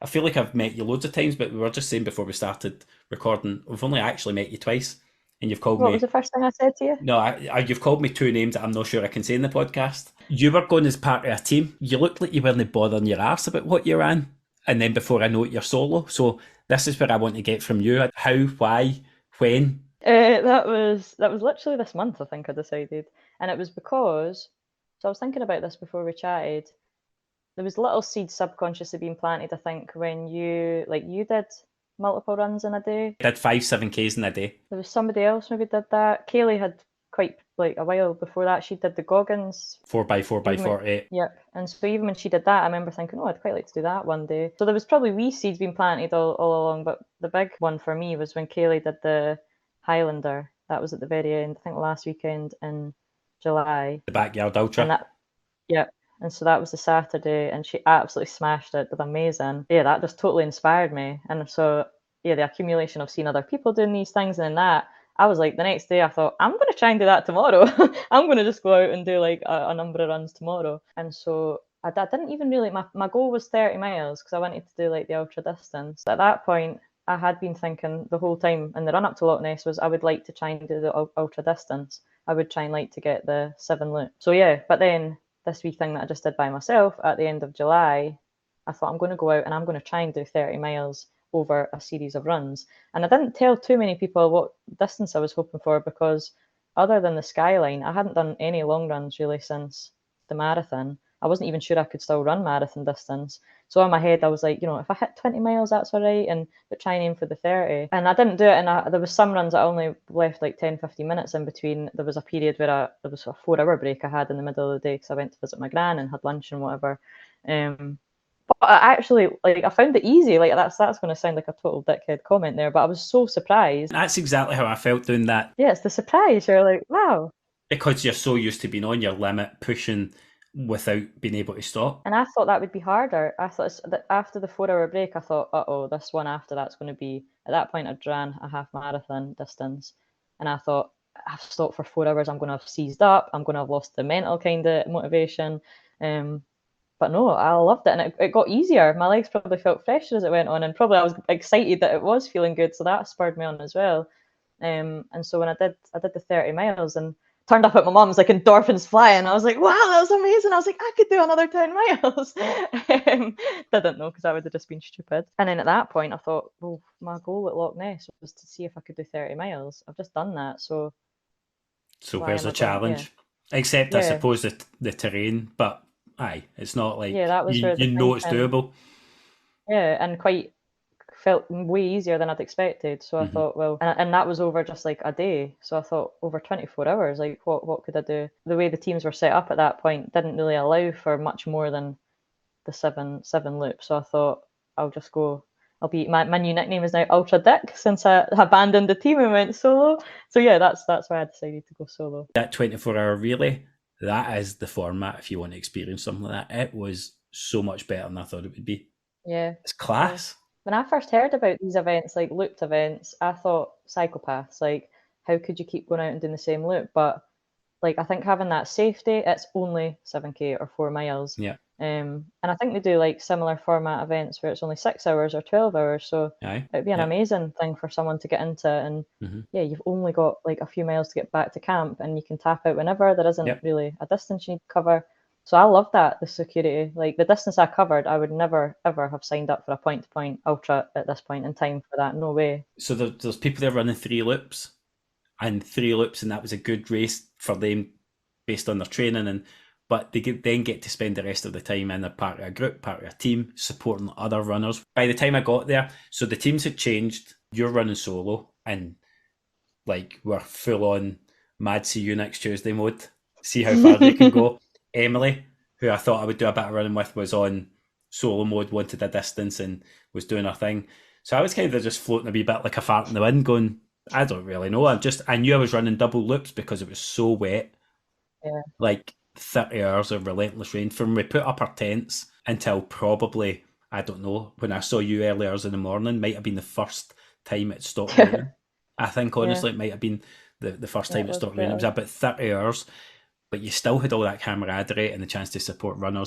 I feel like I've met you loads of times, but we were just saying before we started recording, we've only actually met you twice, and you've called me. What was the first thing I said to you? No, you've called me 2 names that I'm not sure I can say in the podcast. You were going as part of a team. You looked like you weren't bothering your arse about what you ran, and then before I know it, you're solo. So this is where I want to get from you. How, why, when? That was literally this month, I think I decided, and it was because. So I was thinking about this before we chatted. There was little seeds subconsciously being planted, I think, when you did multiple runs in a day. I did 5-7Ks in a day. There was somebody else maybe did that. Kaylee had quite like a while before that. She did the Goggins 4x4x48. Yep. And so even when she did that, I remember thinking, oh, I'd quite like to do that one day. So there was probably wee seeds being planted all along, but the big one for me was when Kaylee did the Highlander That was at the very end, I think last weekend in July. The Backyard Ultra. And that, yeah. And so that was the Saturday, and she absolutely smashed it, did amazing. Yeah, that just totally inspired me. And so, yeah, the accumulation of seeing other people doing these things, and then that, I was like, the next day I thought, I'm going to try and do that tomorrow. I'm going to just go out and do like a number of runs tomorrow. And so I didn't even really, my goal was 30 miles because I wanted to do like the ultra distance. At that point, I had been thinking the whole time in the run up to Loch Ness was I would like to try and do the ultra distance. I would try and like to get the 7 loop. So yeah, but then this wee thing that I just did by myself at the end of July, I thought I'm going to go out and I'm going to try and do 30 miles over a series of runs. And I didn't tell too many people what distance I was hoping for because other than the skyline, I hadn't done any long runs really since the marathon. I wasn't even sure I could still run marathon distance. So in my head, I was like, if I hit 20 miles, that's all right, but try and aim for the 30. And I didn't do it, and there was some runs that I only left like 10, 15 minutes in between. There was a period where there was a 4-hour break I had in the middle of the day because I went to visit my gran and had lunch and whatever. But I actually, I found it easy. Like, that's going to sound like a total dickhead comment there, but I was so surprised. That's exactly how I felt doing that. Yeah, it's the surprise. You're like, wow. Because you're so used to being on your limit, pushing without being able to stop. And I thought that would be harder. I thought that after the 4-hour break, I thought, this one after that's going to be, at that point, I'd ran a half marathon distance. And I thought, I've stopped for 4 hours, I'm going to have seized up, I'm going to have lost the mental kind of motivation. But no, I loved it, and it got easier. My legs probably felt fresher as it went on, and probably I was excited that it was feeling good, so that spurred me on as well. And so when I did the 30 miles and turned up at my mum's, like endorphins flying. I was like, wow, that was amazing. I was like, I could do another 10 miles. Didn't know because that would have just been stupid. And then at that point, I thought, well, my goal at Loch Ness was to see if I could do 30 miles. I've just done that, so where's the challenge? Yeah. Except, I suppose, the terrain, but aye, it's not like that was where it's doable. Yeah, and felt way easier than I'd expected. So I thought, well, and that was over just like a day. So I thought over 24 hours, like what could I do? The way the teams were set up at that point didn't really allow for much more than the seven loops. So I thought I'll just go. My new nickname is now Ultra Dick since I abandoned the team and went solo. So yeah, that's why I decided to go solo. That 24-hour relay, that is the format if you want to experience something like that. It was so much better than I thought it would be. Yeah, it's class. Yeah. When I first heard about these events, like looped events, I thought psychopaths. Like, how could you keep going out and doing the same loop? But like, I think having that safety, it's only 7K or 4 miles. Yeah. And I think they do like similar format events where it's only 6 hours or 12 hours. So it'd be an amazing thing for someone to get into. And yeah, you've only got like a few miles to get back to camp, and you can tap out whenever. There isn't really a distance you need to cover. So I love that, the security. Like the distance I covered, I would never, ever have signed up for a point-to-point ultra at this point in time for that. No way. So there's people that are running 3 loops, and that was a good race for them based on their training. But they then get to spend the rest of the time in a part of a group, part of a team, supporting other runners. By the time I got there, so the teams had changed. You're running solo, and like we're full on mad see you next Tuesday mode. See how far you can go. Emily, who I thought I would do a bit of running with, was on solo mode, wanted a distance and was doing her thing. So I was kind of just floating a wee bit like a fart in the wind going, I don't really know. I knew I was running double loops because it was so wet. Yeah. Like 30 hours of relentless rain from we put up our tents until probably, I don't know, when I saw you early hours in the morning, might have been the first time it stopped raining. I think honestly it might have been the first time it stopped raining. It was about 30 hours. But you still had all that camaraderie and the chance to support runners.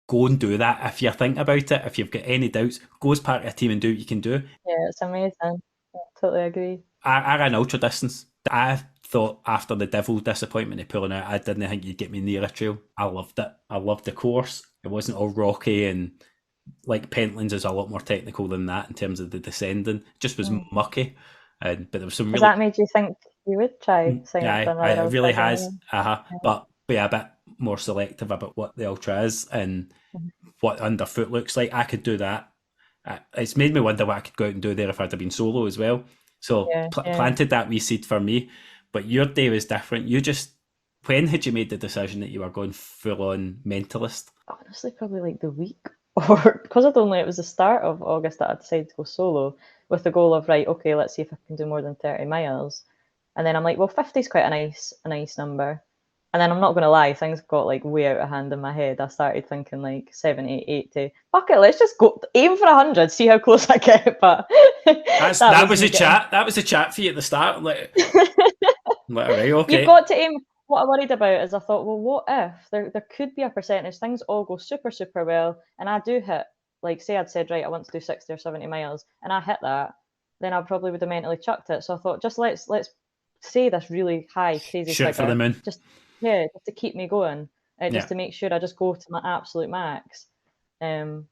Go and do that. If you think about it, if you've got any doubts, go as part of a team and do what you can do. Yeah, it's amazing. I totally agree. I ran ultra distance. I thought after the devil disappointment of pulling out, I didn't think you'd get me near a trail. I loved it. I loved the course. It wasn't all rocky, and like Pentlands is a lot more technical than that in terms of the descending. It just was mucky. But there was some really... Has that made you think you would try signing up for another ultra? It really has. But be a bit more selective about what the ultra is and what underfoot looks like. I could do that. It's made me wonder what I could go out and do there if I'd have been solo as well. So planted that wee seed for me. But your day was different. When had you made the decision that you were going full on mentalist? Honestly, probably like the week, or because it was the start of August that I decided to go solo with the goal of, right, okay, let's see if I can do more than 30 miles. And then I'm like, well, 50 is quite a nice number. And then I'm not going to lie, things got like way out of hand in my head. I started thinking like 70, 80. Fuck it, let's just go aim for 100, see how close I get. But that was a chat. That was a chat for you at the start. Like right, okay. You've got to aim. What I worried about is I thought, well, what if there could be a percentage, things all go super, super well, and I do hit, like, say I'd said, right, I want to do 60 or 70 miles, and I hit that, then I probably would have mentally chucked it. So I thought, just let's say this really high, crazy Shoot figure. for the moon. Just to keep me going, just to make sure I just go to my absolute max. And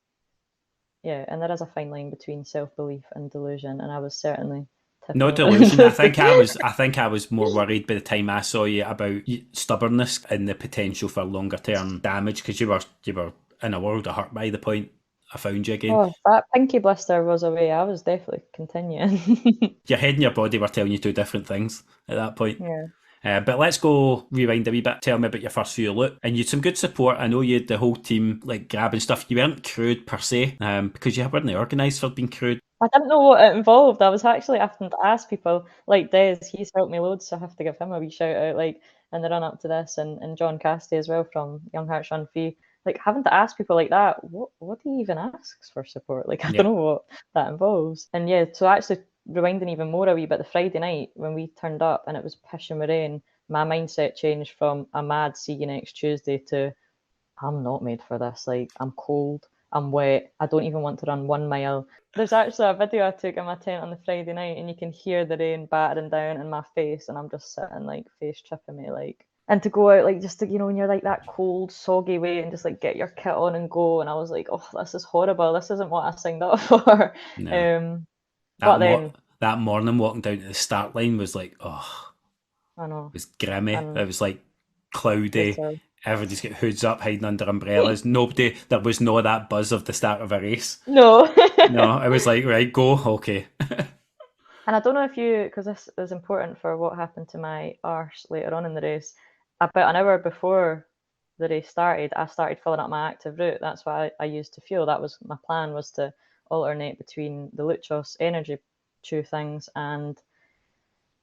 there is a fine line between self-belief and delusion, and I was certainly no delusion. I think I was more worried by the time I saw you about stubbornness and the potential for longer term damage, because you were in a world of hurt by the point I found you again. Oh, that pinky blister was away. I was definitely continuing. Your head and your body were telling you two different things at that point. Yeah. But let's go rewind a wee bit. Tell me about your first few look. And you had some good support. I know you had the whole team like grabbing stuff. You weren't crewed per se, because you weren't organised for being crewed. I didn't know what it involved. I was actually having to ask people, like Des, he's helped me loads, so I have to give him a wee shout out, like in the run up to this, and John Casty as well from Young Hearts Run Free. Like having to ask people like that, what do you even ask for support? Like I don't know what that involves. And so actually rewinding even more a wee bit, the Friday night when we turned up and it was pissing with rain, my mindset changed from a mad see you next Tuesday to I'm not made for this. Like I'm cold, I'm wet, I don't even want to run 1 mile. There's actually a video I took in my tent on the Friday night and you can hear the rain battering down in my face and I'm just sitting like face tripping me like. And to go out like just to, when you're like that cold, soggy way and just like get your kit on and go. And I was like, oh, this is horrible. This isn't what I signed up for. No. That morning walking down to the start line was like, oh, I know. It was grimy. It was like cloudy. Everybody's got hoods up, hiding under umbrellas. There was no that buzz of the start of a race. No. No, it was like, right, go, okay. And I don't know if because this is important for what happened to my arse later on in the race. About an hour before the race started, I started filling up my active route. That's what I used to fuel. That was my plan, was to alternate between the Luchos energy chew things and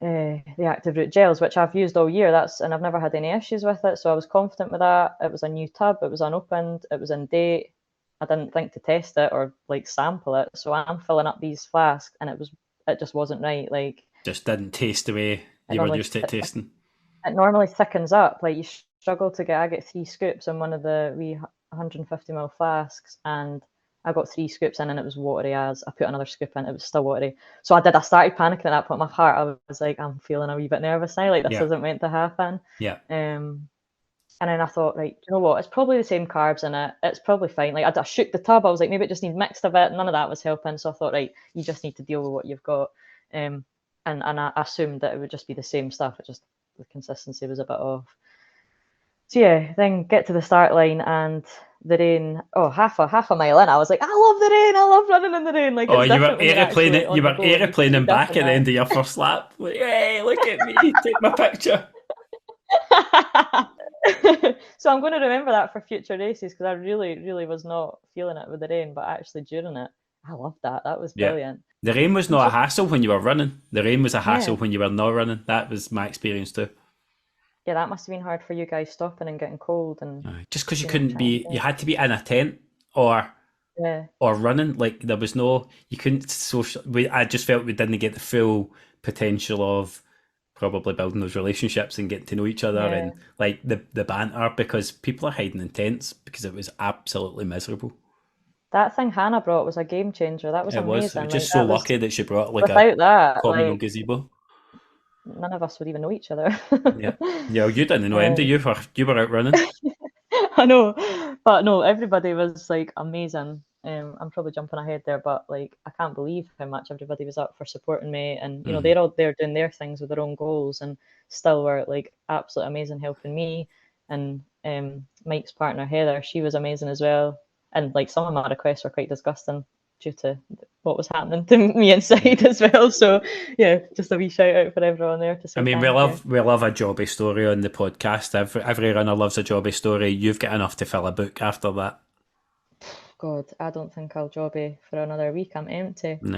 the active root gels, which I've used all year. And I've never had any issues with it, so I was confident with that. It was a new tub, it was unopened, it was in date. I didn't think to test it or like sample it, so I'm filling up these flasks, and it just wasn't right. Like just didn't taste the way you were used to it tasting. It normally thickens up. Like you struggle to get. I get 3 scoops in one of the wee 150ml flasks, and I got 3 scoops in and it was watery as. I put another scoop in, it was still watery. So I started panicking at that point in my heart. I was like, I'm feeling a wee bit nervous now, like this isn't meant to happen. Yeah. And then I thought, right, you know what, it's probably the same carbs in it. It's probably fine. Like I shook the tub. I was like, maybe it just needs mixed a bit. None of that was helping. So I thought, right, you just need to deal with what you've got. And I assumed that it would just be the same stuff. It just, the consistency was a bit off. So then get to the start line and the rain. Oh, half a mile in, I was like, I love the rain. I love running in the rain. Like, you were aeroplaning back at the end of your first lap. Like, hey, look at me, take my picture. So I'm going to remember that for future races, because I really, really was not feeling it with the rain, but actually during it, I loved that. That was brilliant. The rain was not a hassle when you were running. The rain was a hassle when you were not running. That was my experience too. Yeah, that must have been hard for you guys, stopping and getting cold, and just because you had to be in a tent or running. Like there was no, you couldn't social. I just felt we didn't get the full potential of probably building those relationships and getting to know each other and like the banter, because people are hiding in tents because it was absolutely miserable. That thing Hannah brought was a game changer. That was amazing. It was just so lucky that she brought like a communal gazebo. None of us would even know each other. Yeah, you didn't know Andy. You were out running. I know, but no, everybody was like amazing. I'm probably jumping ahead there, but like I can't believe how much everybody was up for supporting me, and they're all there doing their things with their own goals, and still were like absolutely amazing helping me. And Mike's partner Heather, she was amazing as well. And like some of my requests were quite disgusting due to what was happening to me inside as well. So yeah, just a wee shout out for everyone there to say. I mean, we love a jobby story on the podcast. Every runner loves a jobby story. You've got enough to fill a book after that. God, I don't think I'll jobby for another week. I'm empty. No.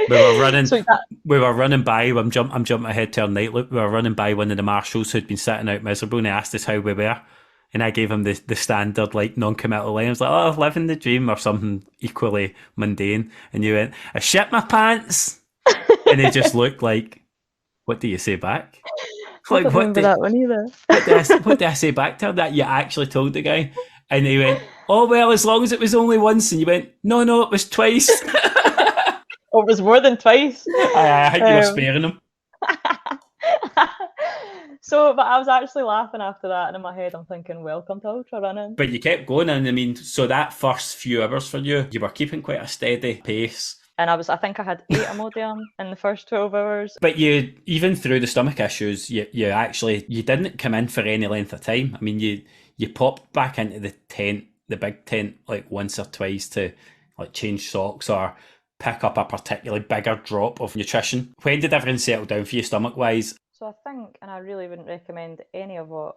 We were running. So We were running by. I'm jumping ahead to our night loop. We were running by one of the marshals who'd been sitting out miserable, and he asked us how we were, and I gave him the standard like non-committal line. I was like, "Oh, living the dream," or something equally mundane. And you went, "I shit my pants," and he just looked like, "What do you say back?" I don't remember that one either. What did I say back to him that you actually told the guy? And he went, "Oh well, as long as it was only once." And you went, "No, it was twice." Oh, it was more than twice. I think you were sparing him. So, but I was actually laughing after that, and in my head I'm thinking, welcome to ultra running. But you kept going, and I mean, so that first few hours for you were keeping quite a steady pace. And I think I had 8 Imodium in the first 12 hours. But you, even through the stomach issues, you didn't come in for any length of time. I mean, you popped back into the tent, the big tent, like once or twice to like change socks or pick up a particularly bigger drop of nutrition. When did everything settle down for you stomach wise? So I think, and I really wouldn't recommend any of what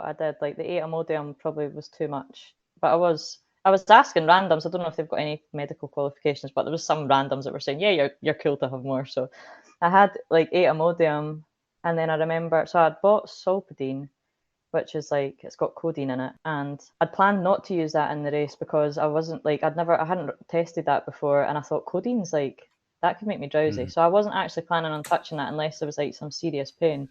I did. Like the 8 Imodium probably was too much. But I was asking randoms. I don't know if they've got any medical qualifications, but there was some randoms that were saying, yeah, you're cool to have more. So I had like 8 Imodium, and then I remember, so I'd bought Solpadeine, which is like, it's got codeine in it. And I'd planned not to use that in the race because I wasn't like, I hadn't tested that before. And I thought codeine's like, that could make me drowsy. So I wasn't actually planning on touching that unless there was like some serious pain.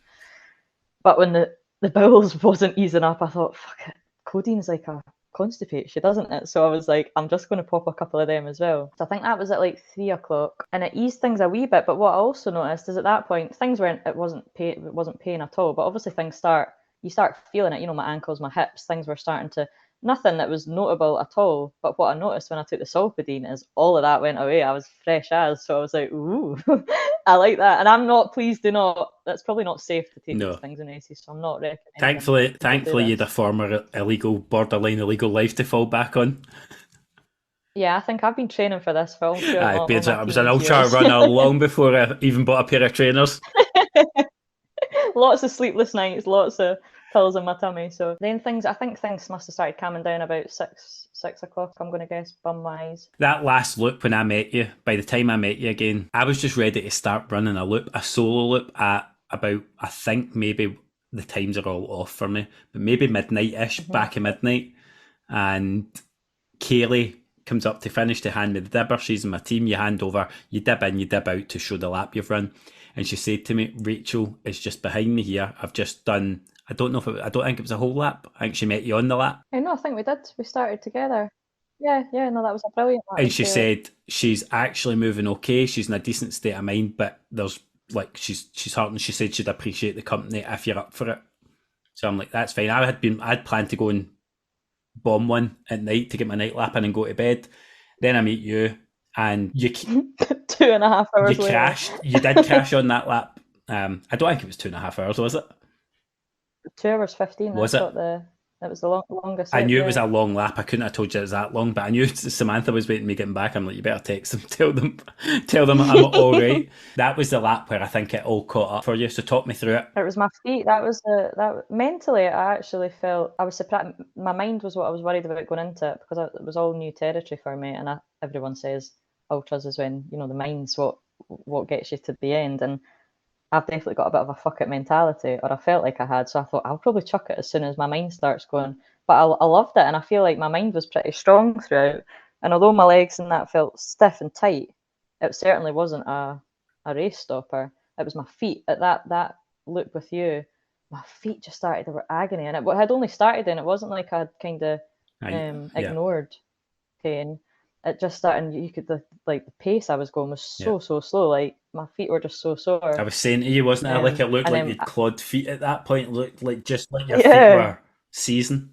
But when the bowels wasn't easing up, I thought, fuck it, codeine's like a constipates you, doesn't it? So I was like, I'm just going to pop a couple of them as well. So I think that was at like 3 o'clock, and it eased things a wee bit. But what I also noticed is at that point, things weren't, it wasn't pain at all. But obviously you start feeling it, my ankles, my hips, things were starting to, nothing that was notable at all. But what I noticed when I took the Solpadeine is all of that went away. I was fresh as, so I was like, ooh, I like that. And I'm not, please do not, that's probably not safe to take these things in races, so I'm not recommending. Thankfully you had a former borderline illegal life to fall back on. Yeah, I think I've been training for this film. I was an ultra runner long before I even bought a pair of trainers. Lots of sleepless nights, lots of pills in my tummy. So then I think things must have started calming down about 6 o'clock, I'm going to guess, bum-wise. That last loop when I met you, by the time I met you again, I was just ready to start running a solo loop at about, I think maybe the times are all off for me, but maybe midnight-ish, back at midnight. And Kaylee comes up to finish to hand me the dibber. She's in my team. You hand over, you dib in, you dib out to show the lap you've run. And she said to me, Rachel is just behind me here. I've just done, I don't think it was a whole lap. I think she met you on the lap. No, I think we did. We started together. Yeah, no, that was a brilliant lap. And she said she's actually moving okay. She's in a decent state of mind, but there's like, she's hurt, and she said she'd appreciate the company if you're up for it. So I'm like, that's fine. I'd planned to go and bomb one at night to get my night lap in and go to bed. Then I meet you, and you 2.5 hours you later. crashed. You did crash on that lap. I don't think it was 2.5 hours, was it? 2 hours 15. Was it? It was the longest. I knew it was a long lap. I couldn't have told you it was that long, but I knew Samantha was waiting me getting back. I'm like, you better text them, tell them I'm all right. That was the lap where I think it all caught up for you. So talk me through it. It was my feet. Mentally, I actually felt, I was surprised. My mind was what I was worried about going into it, because it was all new territory for me. And everyone says ultras is when, the mind's what gets you to the end. And I've definitely got a bit of a fuck it mentality, or I felt like I had. So I thought, I'll probably chuck it as soon as my mind starts going. But I loved it, and I feel like my mind was pretty strong throughout. And although my legs and that felt stiff and tight, it certainly wasn't a race stopper. It was my feet at that loop with you. My feet just started, they were agony, and it had only started then. It wasn't like I'd kind of ignored pain. It just started, and you could, the pace I was going was so slow. Like my feet were just so sore. I was saying to you, wasn't it? Like it looked like you'd clawed feet at that point. It looked like just like your feet were seizing.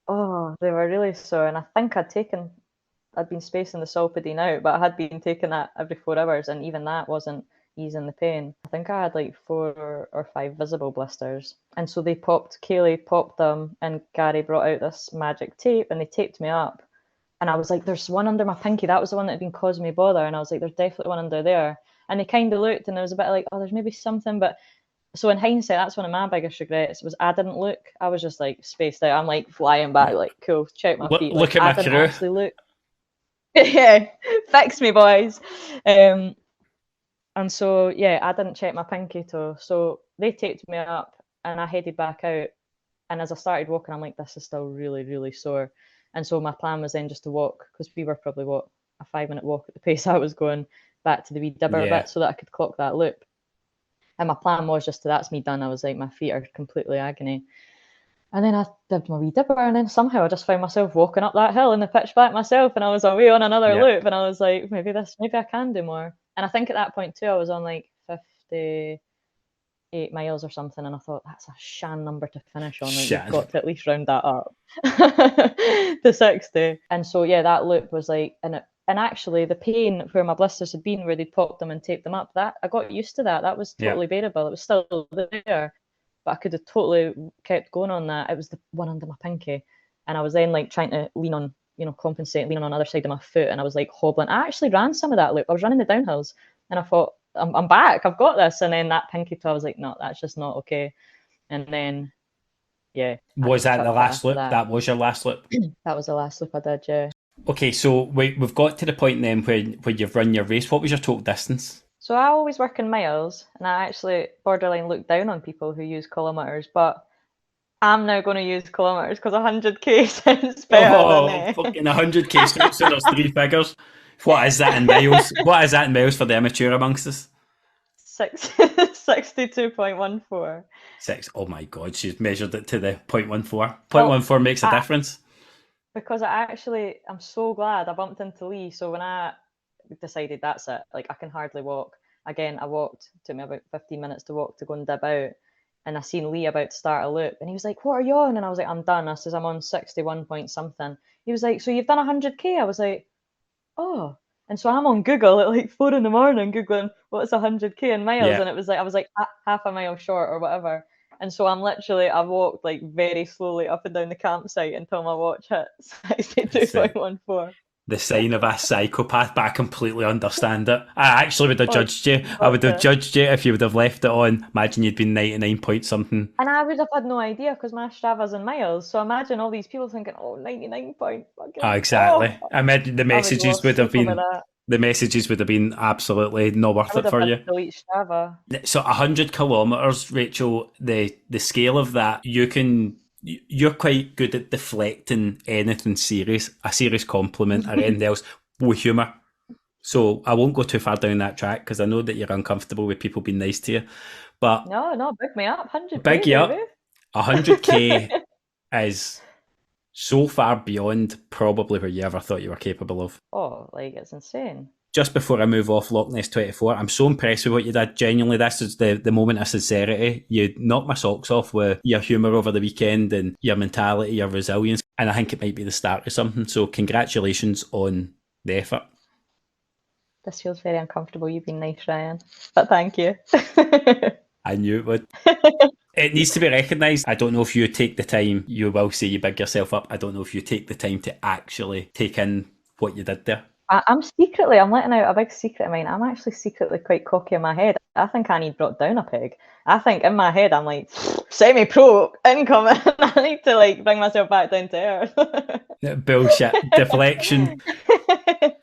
Oh, they were really sore, and I think I'd been spacing the Solpadeine out, but I had been taking that every 4 hours, and even that wasn't easing the pain. I think I had like 4 or 5 visible blisters, and so Kaylee popped them, and Gary brought out this magic tape, and they taped me up. And I was like, there's one under my pinky. That was the one that had been causing me bother. And I was like, there's definitely one under there. And they kind of looked, and there was a bit like, oh, there's maybe something. But so in hindsight, that's one of my biggest regrets, was I didn't look. I was just like spaced out. I'm like flying back, like, cool, check my feet. Look at my crew. Actually look. Yeah, fix me, boys. And so, yeah, I didn't check my pinky toe. So they taped me up and I headed back out. And as I started walking, I'm like, this is still really, really sore. And so my plan was then just to walk, because we were probably, a 5-minute walk at the pace I was going, back to the wee dibber Yeah. bit so that I could clock that loop. And my plan was just that's me done. I was like, my feet are completely agony. And then I did my wee dipper, and then somehow I just found myself walking up that hill in the pitch black myself, and I was away on another loop, and I was like, maybe I can do more. And I think at that point too, I was on like 58 miles or something, and I thought that's a shan number to finish on. Like, you've got to at least round that up to 60. And so yeah, that loop was like, and actually the pain where my blisters had been, where they'd popped them and taped them up, that I got used to that. That was totally bearable. It was still there, but I could have totally kept going on that. It was the one under my pinky, and I was then like trying to lean on, compensate, lean on the other side of my foot, and I was like hobbling. I actually ran some of that loop. I was running the downhills, and I thought, I'm back. I've got this. And then that pinky toe, I was like, no, that's just not okay. And then, yeah. Was that the last loop? That was your last loop? That was the last loop I did, yeah. Okay, so we've got to the point then where you've run your race. What was your total distance? So I always work in miles, and I actually borderline look down on people who use kilometres, but I'm now going to use kilometres because 100k sounds better than fucking 100k strips and there's 3 figures. What is that in miles? What is that in miles for the amateur amongst us? 62.14. Oh my God, she's measured it to the 0.14. 0.14 makes a difference. Because I'm so glad I bumped into Lee. So when I decided that's it, like I can hardly walk. Again, I walked, it took me about 15 minutes to walk to go and dib out. And I seen Lee about to start a loop, and he was like, what are you on? And I was like, I'm done. I says, I'm on 61 point something. He was like, so you've done 100k? I was like, oh. And so I'm on Google at like 4 a.m, Googling what's 100k in miles. And it was like, I was like half a mile short or whatever. And so I walked like very slowly up and down the campsite until my watch hit 62.14. The sign of a psychopath, but I completely understand it. I actually would have judged you. I would have judged you if you would have left it on. Imagine you'd been 99 point something. And I would have had no idea because my Strava's in miles. So imagine all these people thinking, 99 point. Exactly. I imagine the messages would have been... The messages would have been absolutely not worth it for you. Delete Strava. So 100 kilometres, Rachel, the scale of that, you're quite good at deflecting anything serious, a serious compliment or anything else, with humour. So I won't go too far down that track because I know that you're uncomfortable with people being nice to you. But no, big me up. 100k. Big you up. 100k is so far beyond probably where you ever thought you were capable of. Oh, like it's insane. Just before I move off Loch Ness 24, I'm so impressed with what you did. Genuinely, this is the moment of sincerity. You knocked my socks off with your humour over the weekend and your mentality, your resilience. And I think it might be the start of something. So congratulations on the effort. This feels very uncomfortable. You've been nice, Ryan. But thank you. I knew it would. It needs to be recognised. I don't know if you take the time, you will say you big yourself up. I don't know if you take the time to actually take in what you did there. I'm letting out a big secret of mine. I'm actually secretly quite cocky in my head. I think I need brought down a peg. I think in my head, I'm like, semi-pro, incoming. I need to like bring myself back down to earth. Bullshit. Deflection.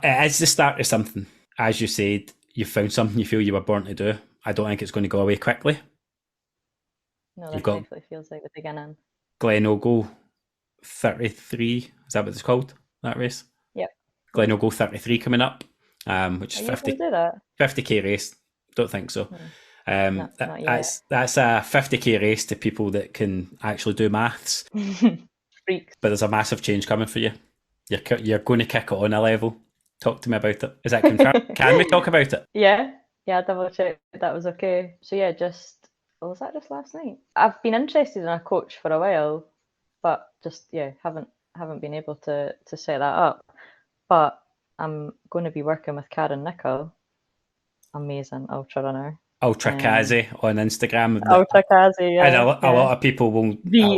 It's the start of something. As you said, you found something you feel you were born to do. I don't think it's going to go away quickly. No, that definitely feels like the beginning. Glen 33, is that what it's called, that race? Yep. Glen 33 coming up, which is 50k race. Don't think so. No, that's a 50k race to people that can actually do maths. Freaks. But there's a massive change coming for you. You're going to kick it on a level. Talk to me about it. Is that confirmed? Can we talk about it? Yeah, double check that was okay. So yeah, was that just last night? I've been interested in a coach for a while, but just haven't been able to set that up. But I'm going to be working with Karen Nicol, amazing ultra runner. Ultra Kazi on Instagram. Ultra Kazi, yeah. And a lot of people will...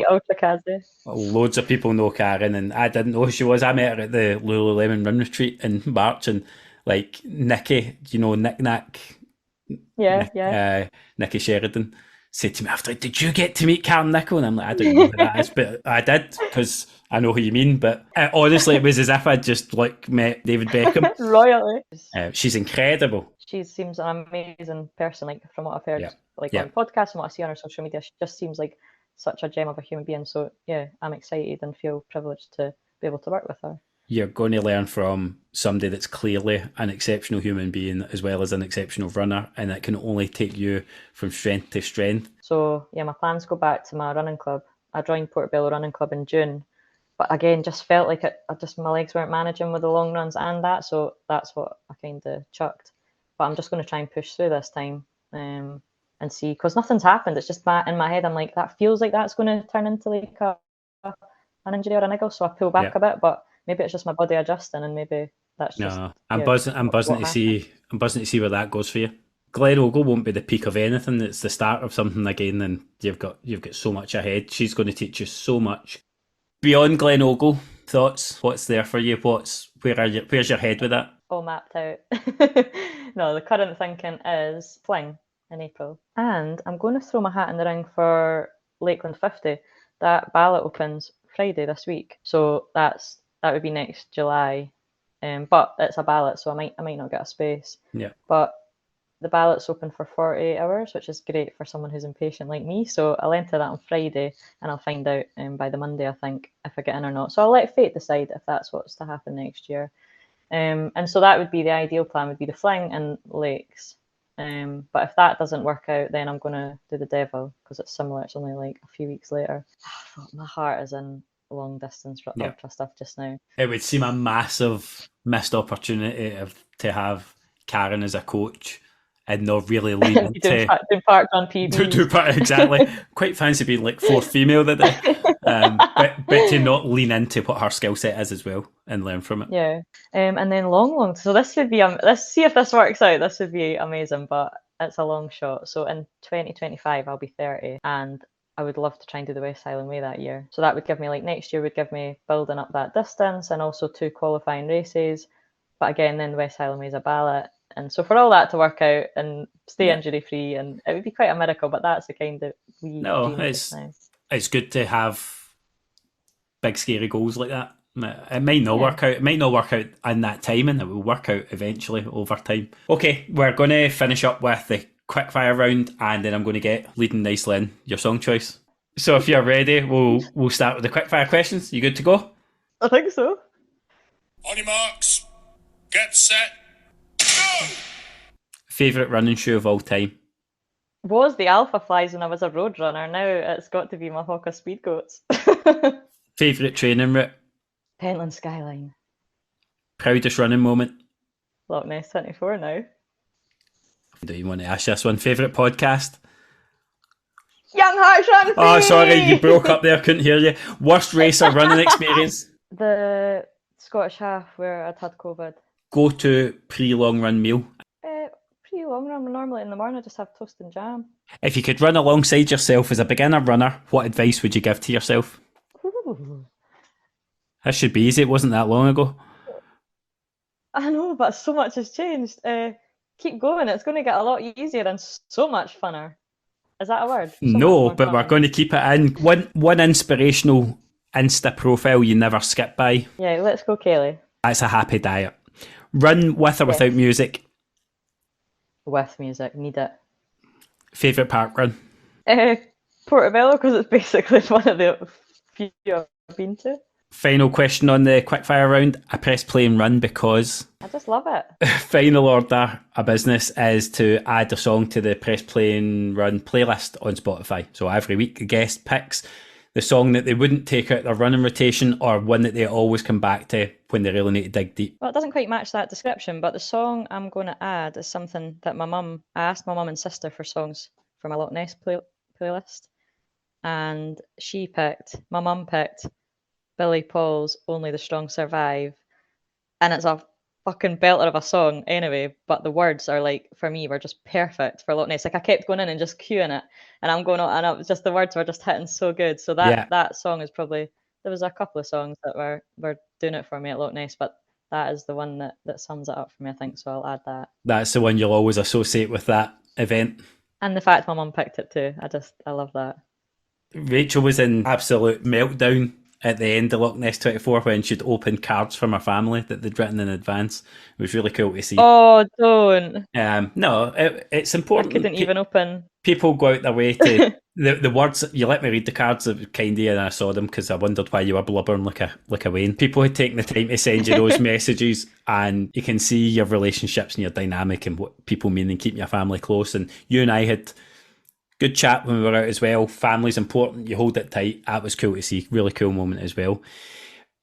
Ultra Kazi. Loads of people know Karen, and I didn't know who she was. I met her at the Lululemon Run Retreat in March, and like Nikki, Nick Nack? Yeah. Nikki Sheridan said to me after, did you get to meet Karen Nicol? And I'm like, I don't know who that is, but I did, because I know who you mean. But honestly, it was as if I'd just met David Beckham. Royally. She's incredible. she seems an amazing person. Like from what I've heard, Yeah. like Yeah. on podcasts and what I see on her social media, she just seems like such a gem of a human being. So yeah, I'm excited and feel privileged to be able to work with her. You're going to learn from somebody that's clearly an exceptional human being as well as an exceptional runner, and it can only take you from strength to strength. So yeah, my plans go back to my running club. I joined Portobello Running Club in June, but again, just felt like my legs weren't managing with the long runs and that, so that's what I kind of chucked. But I'm just going to try and push through this time, and see, because nothing's happened. It's just in my head. I'm like, that feels like that's going to turn into like an injury or a niggle, so I pull back Yeah. a bit. But maybe it's just my body adjusting, and maybe that's just No, I'm buzzing. I'm buzzing what to happened. see. I'm buzzing to see where that goes for you. Glen Ogle won't be the peak of anything. It's the start of something again, and you've got so much ahead. She's going to teach you so much. Beyond Glen Ogle, thoughts? What's there for you? Where's your head with that? All mapped out. No, the current thinking is fling in April. And I'm going to throw my hat in the ring for Lakeland 50. That ballot opens Friday this week. So that would be next July. But it's a ballot, so I might not get a space. Yeah. But the ballot's open for 48 hours, which is great for someone who's impatient like me. So I'll enter that on Friday and I'll find out by the Monday, I think, if I get in or not. So I'll let fate decide if that's what's to happen next year. And so that would be the ideal plan, would be the fling and lakes. But if that doesn't work out, then I'm going to do the devil because it's similar. It's only like a few weeks later. My heart is in long distance Yeah. ultra stuff just now. It would seem a massive missed opportunity to have Karen as a coach and not really lean into doing park run PBs. exactly. Quite fancy being like fourth female that day, but to not lean into what her skill set is as well and learn from it. Yeah, and then long. So this would be let's see if this works out. This would be amazing, but it's a long shot. So in 2025, I'll be 30, and I would love to try and do the West Highland Way that year. So that would give me like next year would give me building up that distance and also 2 qualifying races. But again, then the West Highland Way is a ballot. And so for all that to work out and stay injury free, and it would be quite a miracle, but that's the kind of dream just now. It's good to have big scary goals like that. It might not work out. It might not work out in that time, and it will work out eventually over time. Okay, we're going to finish up with the quickfire round, and then I'm going to get Leading Nicely in your song choice. So if you're ready, we'll start with the quickfire questions. You good to go? I think so. On your marks, get set, go! Favourite running shoe of all time? Was the Alpha Flies when I was a road runner. Now it's got to be my Hoka Speedgoats. Favourite training route? Pentland Skyline. Proudest running moment? Loch Ness 24 now. I don't even want to ask this one. Favourite podcast? Young Hearts Run Free! Oh, sorry, you broke up there. Couldn't hear you. Worst race or running experience? The Scottish half where I'd had COVID. Go to pre-long run meal? Pretty long run. Normally in the morning I just have toast and jam. If you could run alongside yourself as a beginner runner, what advice would you give to yourself? Ooh. This should be easy. It wasn't that long ago. I know, but so much has changed. Keep going. It's going to get a lot easier and so much funner. Is that a word? No, but we're going to keep it in. One inspirational Insta profile you never skip by. Yeah, let's go, Kaylee. That's a happy diet. Run with or without music? With music, need it. Favourite park run? Portobello, because it's basically one of the few I've been to. Final question on the quickfire round. I press play and run because... I just love it. Final order of business is to add a song to the press play and run playlist on Spotify. So every week the guest picks the song that they wouldn't take out their running rotation or one that they always come back to when they really need to dig deep. Well, it doesn't quite match that description, but the song I'm going to add is something that I asked my mum and sister for songs for my Loch Ness playlist. And my mum picked Billy Paul's Only the Strong Survive. And it's a fucking belter of a song anyway, but the words are like, for me, were just perfect for Loch Ness. Like I kept going in and just cueing it, and I'm going on, and it was just the words were just hitting so good. So that song is probably, there was a couple of songs that were doing it for me at Loch Ness, but that is the one that sums it up for me, I think. So I'll add that. That's the one you'll always associate with that event. And the fact my mum picked it too, I love that. Rachel was in absolute meltdown at the end of Loch Ness 24 when she'd opened cards from her family that they'd written in advance. It was really cool to see. Oh, don't. No, it's I important. couldn't even open. People go out their way to... the words, you let me read the cards, it was kind of, and I saw them because I wondered why you were blubbering like a Wayne. People had taken the time to send you those messages, and you can see your relationships and your dynamic and what people mean and keeping your family close. And you and I had good chat when we were out as well. Family's important, you hold it tight. That was cool to see. Really cool moment as well.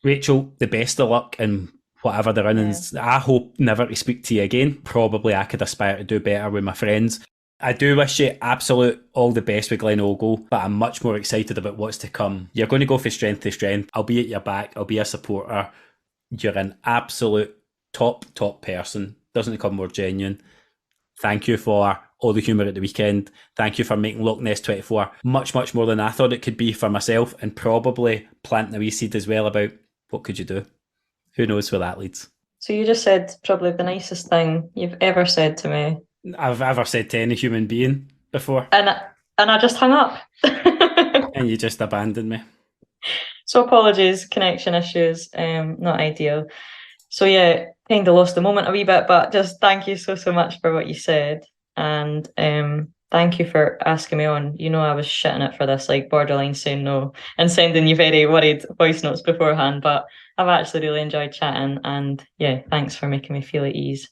Rachel, the best of luck in whatever the runnings. I hope never to speak to you again. Probably I could aspire to do better with my friends. I do wish you absolute all the best with Glen Ogle, but I'm much more excited about what's to come. You're going to go from strength to strength. I'll be at your back. I'll be a supporter. You're an absolute top person. Doesn't come more genuine. Thank you for all the humour at the weekend. Thank you for making Loch Ness 24 much more than I thought it could be for myself, and probably planting a wee seed as well about what could you do. Who knows where that leads. So you just said probably the nicest thing you've ever said to me. I've ever said to any human being before. And I just hung up. And you just abandoned me. So apologies, connection issues, not ideal. So yeah, kind of lost the moment a wee bit, but just thank you so much for what you said. And thank you for asking me on. You know I was shitting it for this, like borderline saying no and sending you very worried voice notes beforehand, but I've actually really enjoyed chatting, and yeah, thanks for making me feel at ease.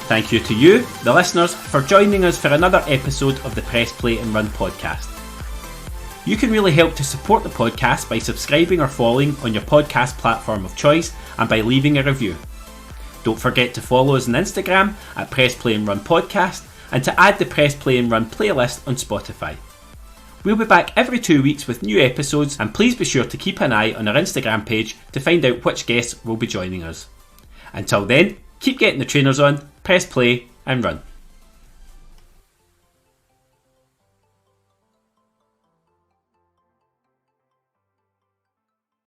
Thank you to you, the listeners, for joining us for another episode of the Press Play and Run podcast. You can really help to support the podcast by subscribing or following on your podcast platform of choice and by leaving a review. Don't forget to follow us on Instagram at Press Play and Run Podcast, and to add the Press Play and Run playlist on Spotify. We'll be back every 2 weeks with new episodes, and please be sure to keep an eye on our Instagram page to find out which guests will be joining us. Until then, keep getting the trainers on, press play and run.